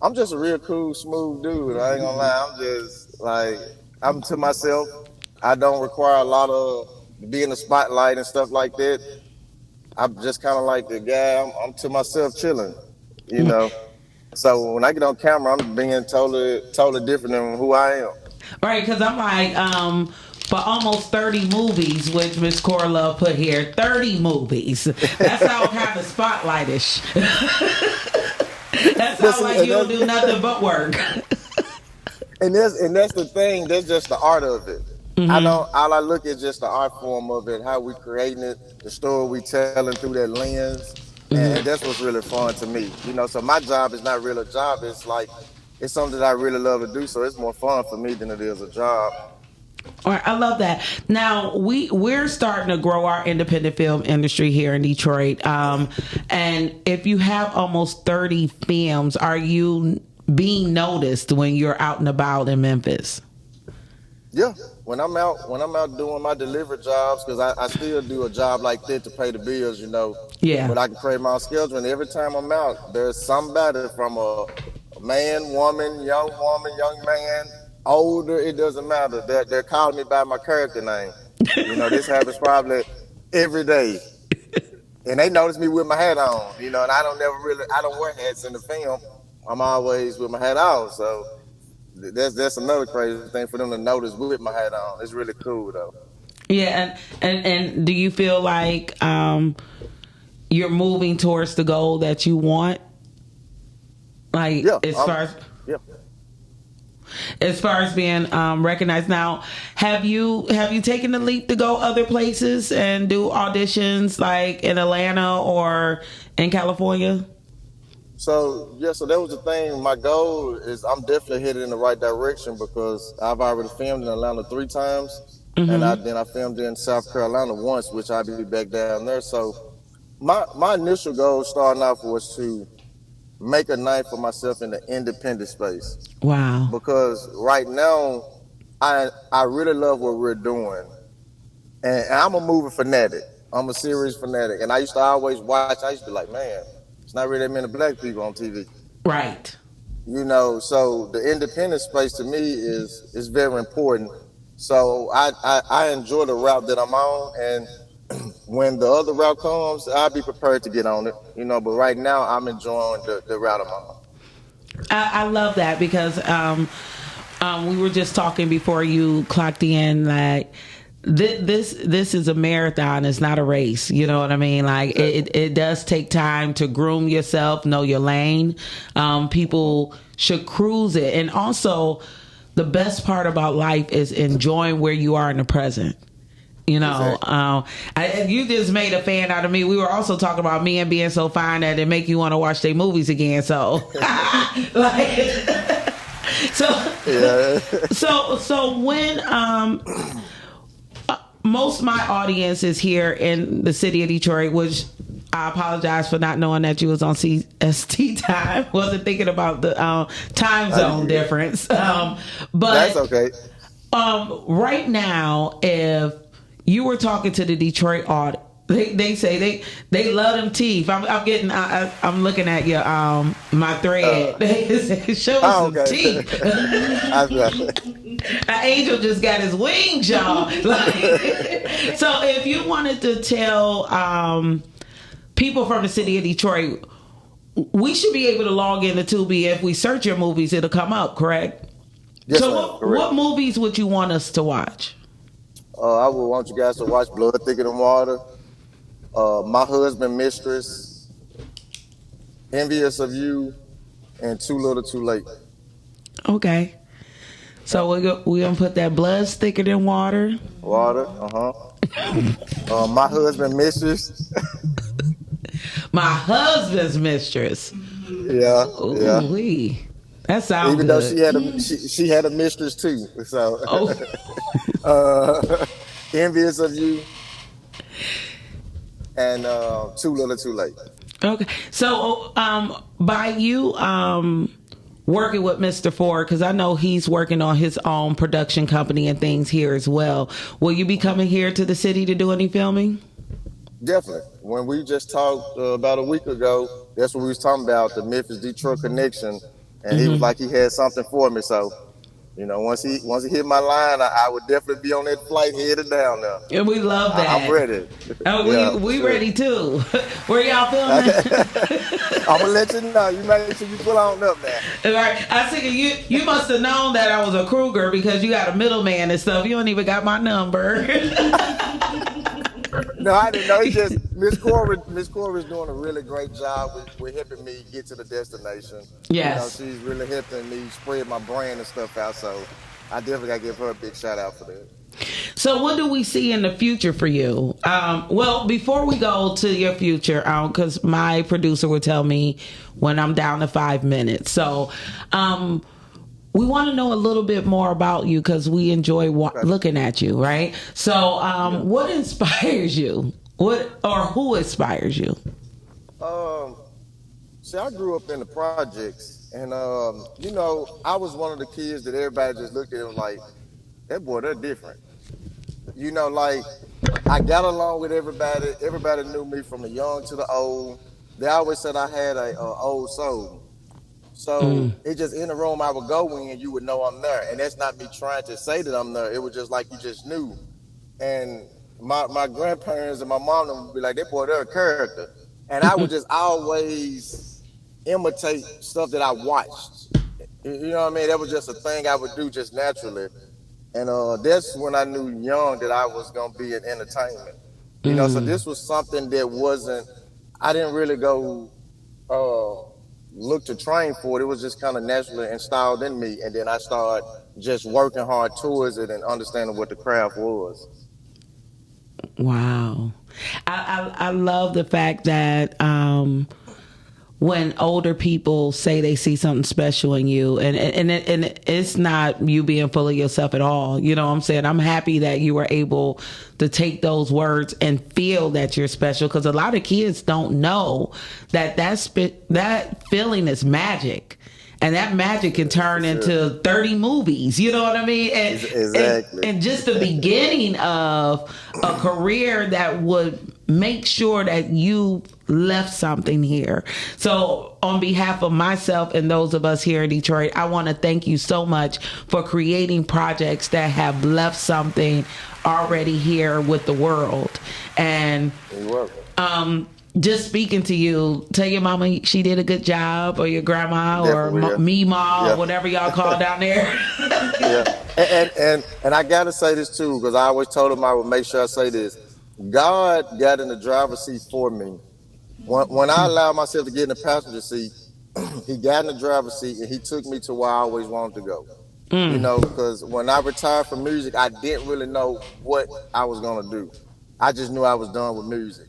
[SPEAKER 3] I'm just a real cool, smooth dude. I ain't gonna lie. I'm just like I'm to myself. I don't require a lot of be in the spotlight and stuff like that. I'm just kind of like the guy. I'm to myself, chilling. So when I get on camera, I'm being totally different than who I am.
[SPEAKER 1] Right, because I'm like, for almost 30 movies, which Miss Cora Love put here, 30 movies. That's how kind of spotlightish. That's how like you don't do nothing but work.
[SPEAKER 3] And that's the thing. That's just the art of it. All I look at just the art form of it, how we creating it, the story we telling through that lens. And that's what's really fun to me. So my job is not really a job. It's like, it's something that I really love to do. So it's more fun for me than it is a job.
[SPEAKER 1] All right, I love that. Now, we're starting to grow our independent film industry here in Detroit. And if you have almost 30 films, are you being noticed when you're out and about in Memphis?
[SPEAKER 3] Yeah. When I'm out doing my delivery jobs, because I still do a job like that to pay the bills,
[SPEAKER 1] Yeah.
[SPEAKER 3] But I can create my own schedule, and every time I'm out, there's somebody from a man, woman, young man, older, it doesn't matter. They're calling me by my character name. This happens probably every day. And they notice me with my hat on, and I don't wear hats in the film. I'm always with my hat on, so that's another crazy thing for them to notice with my hat on. It's really cool though.
[SPEAKER 1] Yeah, and do you feel like you're moving towards the goal that you want? Like as far as being recognized. Now, have you taken the leap to go other places and do auditions like in Atlanta or in California?
[SPEAKER 3] So that was the thing. My goal is I'm definitely headed in the right direction because I've already filmed in Atlanta 3 times, and
[SPEAKER 1] Mm-hmm.
[SPEAKER 3] I filmed in South Carolina once, which I'll be back down there. So my initial goal starting off was to make a name for myself in the independent space
[SPEAKER 1] Wow.
[SPEAKER 3] because right now I really love what we're doing, and I'm a movie fanatic. I'm a series fanatic, and I used to always watch. I used to be like, man, it's not really that many black people on TV.
[SPEAKER 1] Right.
[SPEAKER 3] So the independent space to me is very important. So I enjoy the route that I'm on, and when the other route comes, I'll be prepared to get on it. But right now I'm enjoying the route I'm on.
[SPEAKER 1] I love that because we were just talking before you clocked in, like this is a marathon, it's not a race. You know what I mean? Like it does take time to groom yourself, know your lane. People should cruise it, and also the best part about life is enjoying where you are in the present. You just made a fan out of me. We were also talking about men being so fine that it make you want to watch their movies again. So, like, so,
[SPEAKER 3] Yeah.
[SPEAKER 1] so when most of my audience is here in the city of Detroit, which I apologize for not knowing that you was on CST time. Wasn't thinking about the time zone difference. But
[SPEAKER 3] That's okay.
[SPEAKER 1] Right now, if you were talking to the Detroit audience, they say they love them teeth. I'm looking at your my thread. They say, show us some teeth. An angel just got his wings, y'all. So if you wanted to tell people from the city of Detroit, we should be able to log into Tubi. If we search your movies, it'll come up, correct?
[SPEAKER 3] Yes,
[SPEAKER 1] So what movies would you want us to watch?
[SPEAKER 3] I would want you guys to watch Blood Thicker Than Water, My Husband, Mistress, Envious of You, and Too Little Too Late.
[SPEAKER 1] Okay. So we're gonna put that Blood's Thicker Than Water.
[SPEAKER 3] Water, My Husband, Mistress.
[SPEAKER 1] My Husband's Mistress.
[SPEAKER 3] Yeah,
[SPEAKER 1] Ooh,
[SPEAKER 3] yeah.
[SPEAKER 1] wee. That sounds
[SPEAKER 3] Even
[SPEAKER 1] good.
[SPEAKER 3] though she had a mistress too. So, Envious of You, and Too Little Too Late.
[SPEAKER 1] Okay. So by you working with Mr. Ford, because I know he's working on his own production company and things here as well, will you be coming here to the city to do any filming?
[SPEAKER 3] Definitely. When we just talked about a week ago, that's what we was talking about, the Memphis Detroit connection, and he was like he had something for me. So, once he hit my line, I would definitely be on that flight headed down there.
[SPEAKER 1] And we love that.
[SPEAKER 3] I'm ready.
[SPEAKER 1] We ready too. Where y'all filming?
[SPEAKER 3] I'm gonna let you know. You make sure you pull on up there.
[SPEAKER 1] Right. I think you must have known that I was a Kruger because you got a middleman and stuff. You don't even got my number.
[SPEAKER 3] No, I didn't know. It's just Miss Corey's doing a really great job with helping me get to the destination.
[SPEAKER 1] Yes.
[SPEAKER 3] She's really helping me spread my brand and stuff out. So I definitely gotta give her a big shout out for that.
[SPEAKER 1] So what do we see in the future for you? Well, before we go to your future, because my producer will tell me when I'm down to 5 minutes. So we want to know a little bit more about you because we enjoy looking at you, right? So what inspires you? Who inspires you?
[SPEAKER 3] See, I grew up in the projects, and I was one of the kids that everybody just looked at and was like, that boy, they're different. Like I got along with everybody. Everybody knew me from the young to the old. They always said I had a old soul. So it just in the room I would go in, you would know I'm there. And that's not me trying to say that I'm there. It was just like you just knew. And my grandparents and my mom would be like, that boy, they're a character. And I would just always imitate stuff that I watched. You know what I mean? That was just a thing I would do just naturally. And that's when I knew young that I was going to be in entertainment. So this was something that I didn't really go look to train for it. It was just kind of naturally installed in me. And then I started just working hard towards it and understanding what the craft was.
[SPEAKER 1] Wow. I love the fact that when older people say they see something special in you, and it's not you being full of yourself at all. You know what I'm saying? I'm happy that you were able to take those words and feel that you're special, because a lot of kids don't know that feeling is magic. And that magic can turn into 30 movies. You know what I mean? And,
[SPEAKER 3] exactly.
[SPEAKER 1] And just the beginning of a career that would make sure that you left something here. So on behalf of myself and those of us here in Detroit, I want to thank you so much for creating projects that have left something already here with the world. And
[SPEAKER 3] you're welcome.
[SPEAKER 1] Just speaking to you, tell your mama she did a good job, or your grandma, or me-ma, or whatever y'all call down there.
[SPEAKER 3] Yeah, and I gotta say this too, because I always told him I would make sure I say this. God got in the driver's seat for me. When I allowed myself to get in the passenger seat, he got in the driver's seat and he took me to where I always wanted to go. You know, because when I retired from music, I didn't really know what I was gonna do. I just knew I was done with music.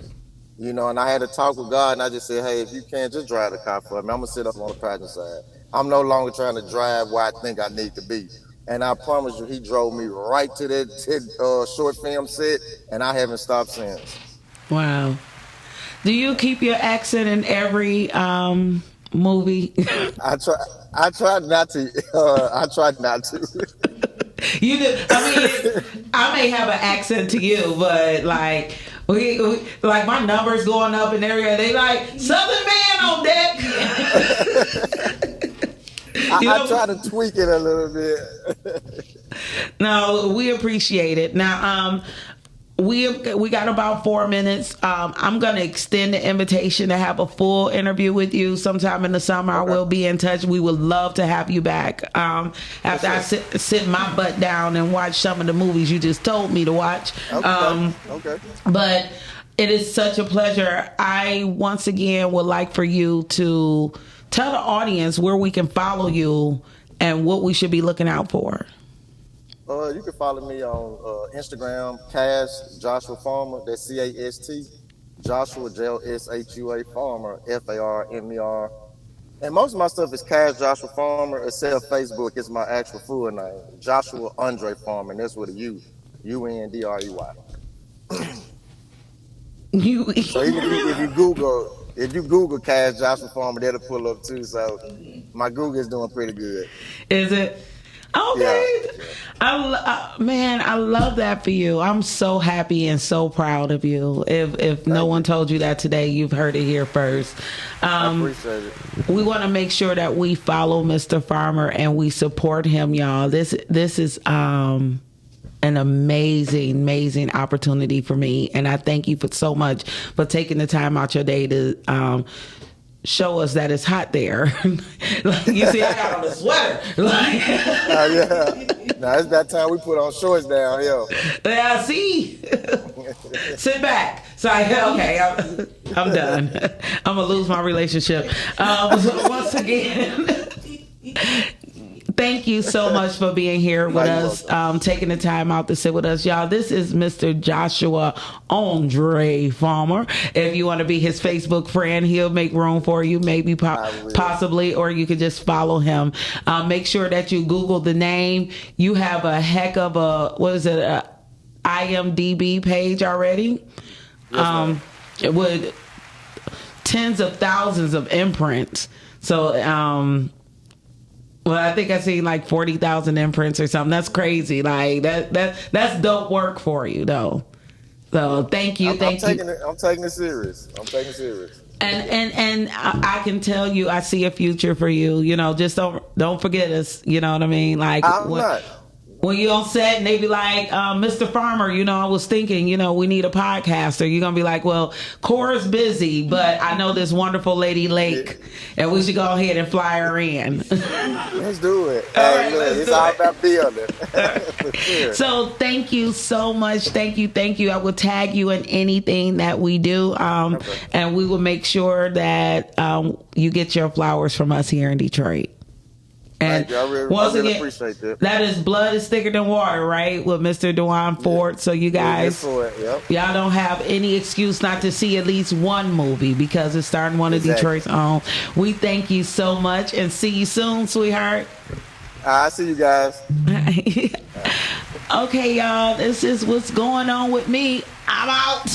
[SPEAKER 3] You know, and I had to talk with God, and I just said, hey, if you can't, just drive the car for me. I'm going to sit up on the passenger side. I'm no longer trying to drive where I think I need to be. And I promise you, he drove me right to that short film set, and I haven't stopped since.
[SPEAKER 1] Wow. Do you keep your accent in every movie?
[SPEAKER 3] I tried not to. I tried not to.
[SPEAKER 1] You do. I mean, I may have an accent to you, but like... We like my numbers going up in area. They like Southern man on deck.
[SPEAKER 3] I try to tweak it a little bit.
[SPEAKER 1] No, we appreciate it. Now, we got about 4 minutes. I'm going to extend the invitation to have a full interview with you sometime in the summer. Okay. I will be in touch. We would love to have you back. After I sit my butt down and watch some of the movies you just told me to watch.
[SPEAKER 3] Okay.
[SPEAKER 1] But it is such a pleasure. I once again would like for you to tell the audience where we can follow you and what we should be looking out for.
[SPEAKER 3] You can follow me on Instagram, Cash Joshua Farmer. That's CAST. Joshua JSHUA Farmer, FARMER. And most of my stuff is Cash Joshua Farmer, except Facebook. It's my actual full name, Joshua Andre Farmer, and that's with a U, UNDREY. So if you Google Cash Joshua Farmer, that'll pull up too. So my Google is doing pretty good.
[SPEAKER 1] Is it? Okay.
[SPEAKER 3] Yeah.
[SPEAKER 1] I love that for you. I'm so happy and so proud of you. If no one told you that today, you've heard it here first.
[SPEAKER 3] I appreciate it.
[SPEAKER 1] We want to make sure that we follow Mr. Farmer and we support him, y'all. This is an amazing opportunity for me, and I thank you so much for taking the time out your day to show us that it's hot there. Like, you see, I got on a sweater.
[SPEAKER 3] Yeah. Now it's that time we put on shorts down here.
[SPEAKER 1] Yeah, see? Sit back. So okay, I'm done. I'm gonna lose my relationship. So once again, thank you so much for being here with us, taking the time out to sit with us. Y'all, this is Mr. Joshua Andre Farmer. If you want to be his Facebook friend, he'll make room for you, maybe possibly, or you could just follow him. Make sure that you Google the name. You have a heck of a IMDb page already.
[SPEAKER 3] Yes,
[SPEAKER 1] with tens of thousands of imprints. So, well, I think I seen like 40,000 imprints or something. That's crazy. Like that's dope work for you, though. So thank you.
[SPEAKER 3] I'm taking it serious.
[SPEAKER 1] And I can tell you, I see a future for you. You know, just don't forget us. You know what I mean? Like
[SPEAKER 3] I'm not.
[SPEAKER 1] When you're on set and they be like, Mr. Farmer, you know, I was thinking, you know, we need a podcaster. You're going to be like, well, Cora's busy, but I know this wonderful lady Lake, and we should go ahead and fly her in.
[SPEAKER 3] Let's do it.
[SPEAKER 1] All right,
[SPEAKER 3] it's all about building. Sure.
[SPEAKER 1] So thank you so much. Thank you. I will tag you in anything that we do. And we will make sure that you get your flowers from us here in Detroit. And
[SPEAKER 3] thank you. I really appreciate that.
[SPEAKER 1] That is Blood is Thicker Than Water, right? With Mr. Dewan Ford. So you guys, y'all don't have any excuse not to see at least one movie because it's starting one of Detroit's own. We thank you so much and see you soon, sweetheart.
[SPEAKER 3] I see you guys.
[SPEAKER 1] Okay, y'all, this is what's going on with me. I'm out.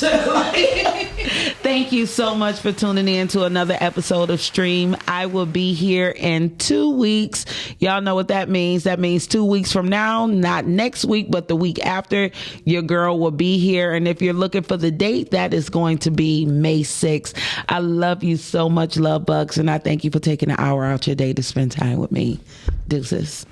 [SPEAKER 1] Thank you so much for tuning in to another episode of Stream. I will be here in 2 weeks. Y'all know what that means. That means 2 weeks from now, not next week, but the week after. Your girl will be here. And if you're looking for the date, that is going to be May 6th. I love you so much, love bugs. And I thank you for taking an hour out your day to spend time with me. Deuces.